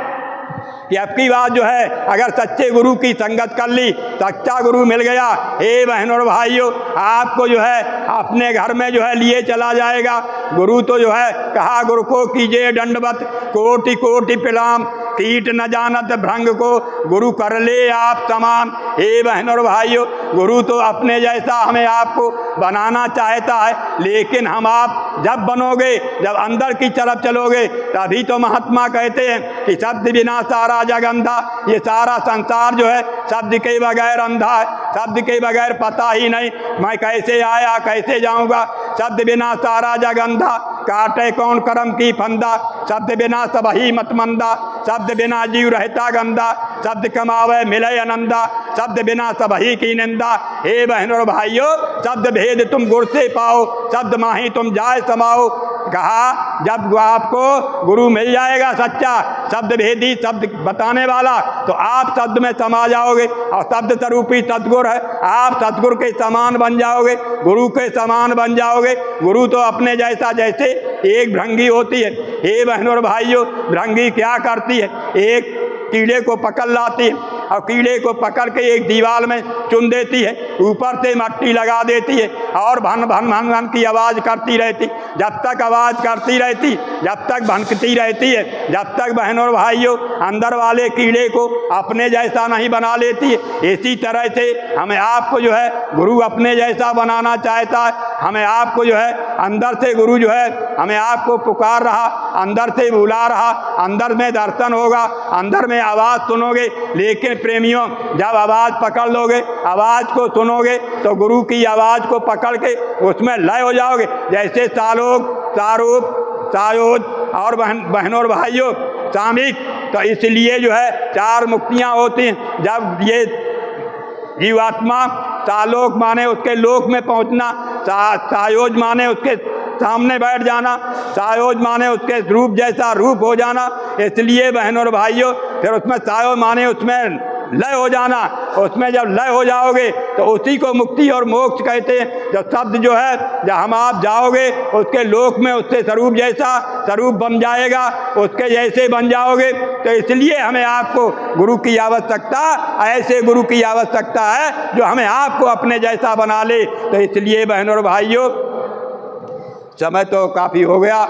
Speaker 1: कि आपकी बात जो है अगर सच्चे गुरु की संगत कर ली, सच्चा गुरु मिल गया, हे बहनों और भाइयों, आपको जो है अपने घर में जो है लिए चला जाएगा। गुरु तो जो है कहा गुरु को कीजिए दंडवत, कोटि कोटि प्रणाम, कीट न जानत भ्रंग को, गुरु कर ले आप समान। हे बहनों और भाइयों, गुरु तो अपने जैसा हमें आपको बनाना चाहता है, लेकिन हम आप जब बनोगे, जब अंदर की तरफ चलोगे, तभी तो महात्मा कहते हैं कि शब्द बिना सारा जग अंधा। ये सारा संसार जो है शब्द के बगैर अंधा है, शब्द के बगैर पता ही नहीं मैं कैसे आया कैसे जाऊंगा। शब्द बिना सारा जग अंधा, काटे कौन करम की फंदा, शब्द बिना सब ही मत मंदा, शब्द बिना जीव रहता गंदा, शब्द कमावे मिले आनंदा, शब्द बिना सब ही की निंदा। हे बहनों और भाइयों, शब्द भेद तुम गुर से पाओ, शब्द माही तुम जाए समाओ। कहा जब आपको गुरु मिल जाएगा सच्चा, शब्द भेदी, शब्द बताने वाला, तो आप शब्द में समा जाओगे और शब्द स्वरूपी सतगुर है, आप सतगुर के समान बन जाओगे, गुरु के समान बन जाओगे। गुरु तो अपने जैसा, जैसे एक भृंगी होती है। हे बहनों और भाइयों, भृंगी क्या करती है, एक कीड़े को पकड़ लाती है और कीड़े को पकड़ के एक दीवार में चुन देती है, ऊपर से मट्टी लगा देती है और भन भन भन भन की आवाज़ करती रहती। जब तक आवाज़ करती रहती, जब तक भनकती रहती है, जब तक बहनों और भाइयों अंदर वाले कीड़े को अपने जैसा नहीं बना लेती है। इसी तरह से हमें आपको जो है गुरु अपने जैसा बनाना चाहता है। हमें आपको जो है अंदर से गुरु जो है हमें आपको पुकार रहा, अंदर से बुला रहा, अंदर में दर्शन होगा, अंदर में आवाज़ सुनोगे। लेकिन प्रेमियों, जब आवाज़ पकड़ लोगे, आवाज़ को सुनोगे, तो गुरु की आवाज़ को पकड़ के उसमें लय हो जाओगे। जैसे सालोक, सारूप, सायोज और बहनों और भाइयों सामिक। तो इसलिए जो है चार मुक्तियाँ होती हैं। जब ये जीवात्मा, सालोक माने उसके लोक में पहुँचना, सायोज माने उसके सामने बैठ जाना, सायोज माने उसके रूप जैसा रूप हो जाना। इसलिए बहनों और भाइयों, फिर उसमें सायो माने उसमें लय हो जाना। उसमें जब लय हो जाओगे तो उसी को मुक्ति और मोक्ष कहते हैं। जब शब्द जो है, जब हम आप जाओगे उसके लोक में, उससे स्वरूप जैसा स्वरूप बन जाएगा, उसके जैसे बन जाओगे। तो इसलिए हमें आपको गुरु की आवश्यकता, ऐसे गुरु की आवश्यकता है जो हमें आपको अपने जैसा बना ले। तो इसलिए बहनों और भाइयों, समय तो काफ़ी हो गया,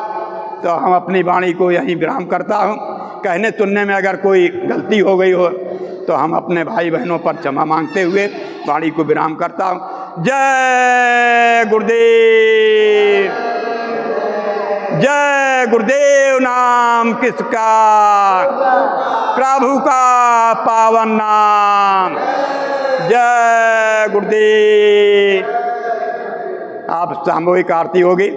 Speaker 1: तो हम अपनी वाणी को यहीं विराम करता हूँ। कहने सुनने में अगर कोई गलती हो गई हो तो हम अपने भाई बहनों पर क्षमा मांगते हुए वाणी को विराम करता हूँ। जय गुरुदेव, जय गुरुदेव। नाम किसका, प्रभु का पावन नाम। जय गुरुदेव। आप सामूहिक आरती होगी।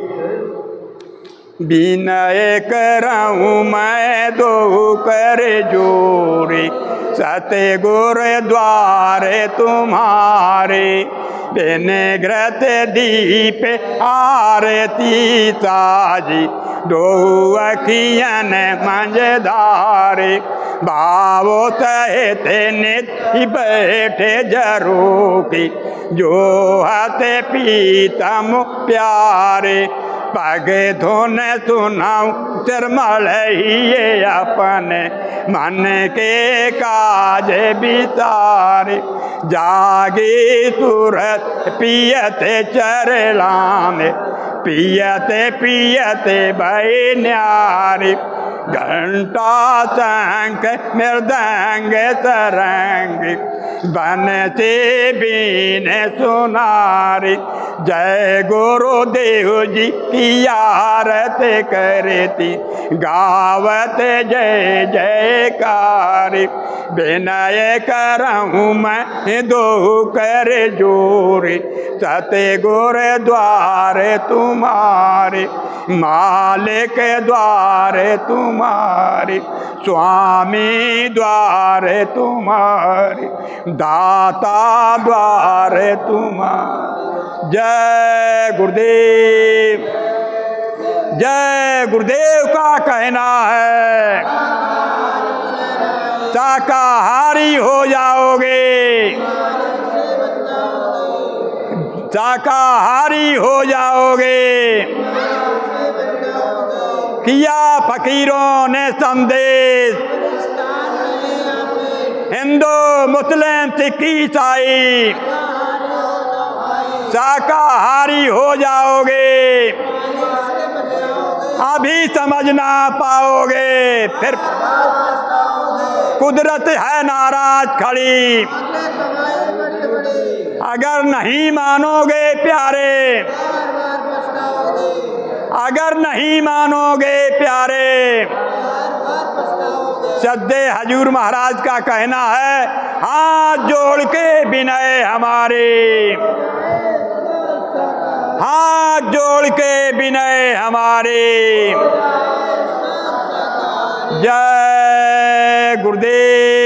Speaker 1: विनय करऊँ मैं दो कर जोरे, सतगुर द्वारे तुम्हारे। विनग्रत दीप आरती साजी, दो अखियन मंझधारे। भावो सहित नित्य बैठे जरोगी, जो हते पीतम प्यारे। पग धुन सुनाऊं तिरमल ये अपने, मन के काज बिसारे। जागी सूरत पियते चरला में, पियते पियते भई न्यारी। घंटा शंख मृदंग तरंग, बन से बीन सुनारी। जय गुरुदेव जी की आरती करती, गावत जय जयकारी। विनय करऊँ मैं दो कर जोरे, सतगुर द्वारे तुम्हारे। मालिक द्वारे तुम्हारे, स्वामी द्वारे तुम्हारे, दाता द्वारे तुम्हारे। जय गुरुदेव। जय गुरुदेव का कहना है, शाकाहारी हो जाओगे, शाकाहारी हो जाओगे। किया फकीरों ने संदेश, हिंदू मुस्लिम सिख ईसाई, शाकाहारी हो जाओगे। अभी समझ ना पाओगे, फिर कुदरत है नाराज खड़ी। अगर नहीं मानोगे प्यारे, अगर नहीं मानोगे प्यारे। सद्दे हजूर महाराज का कहना है, हाथ जोड़ के विनय हमारे, हाथ हाथ जोड़ के विनय हमारे। जय गुरुदेव।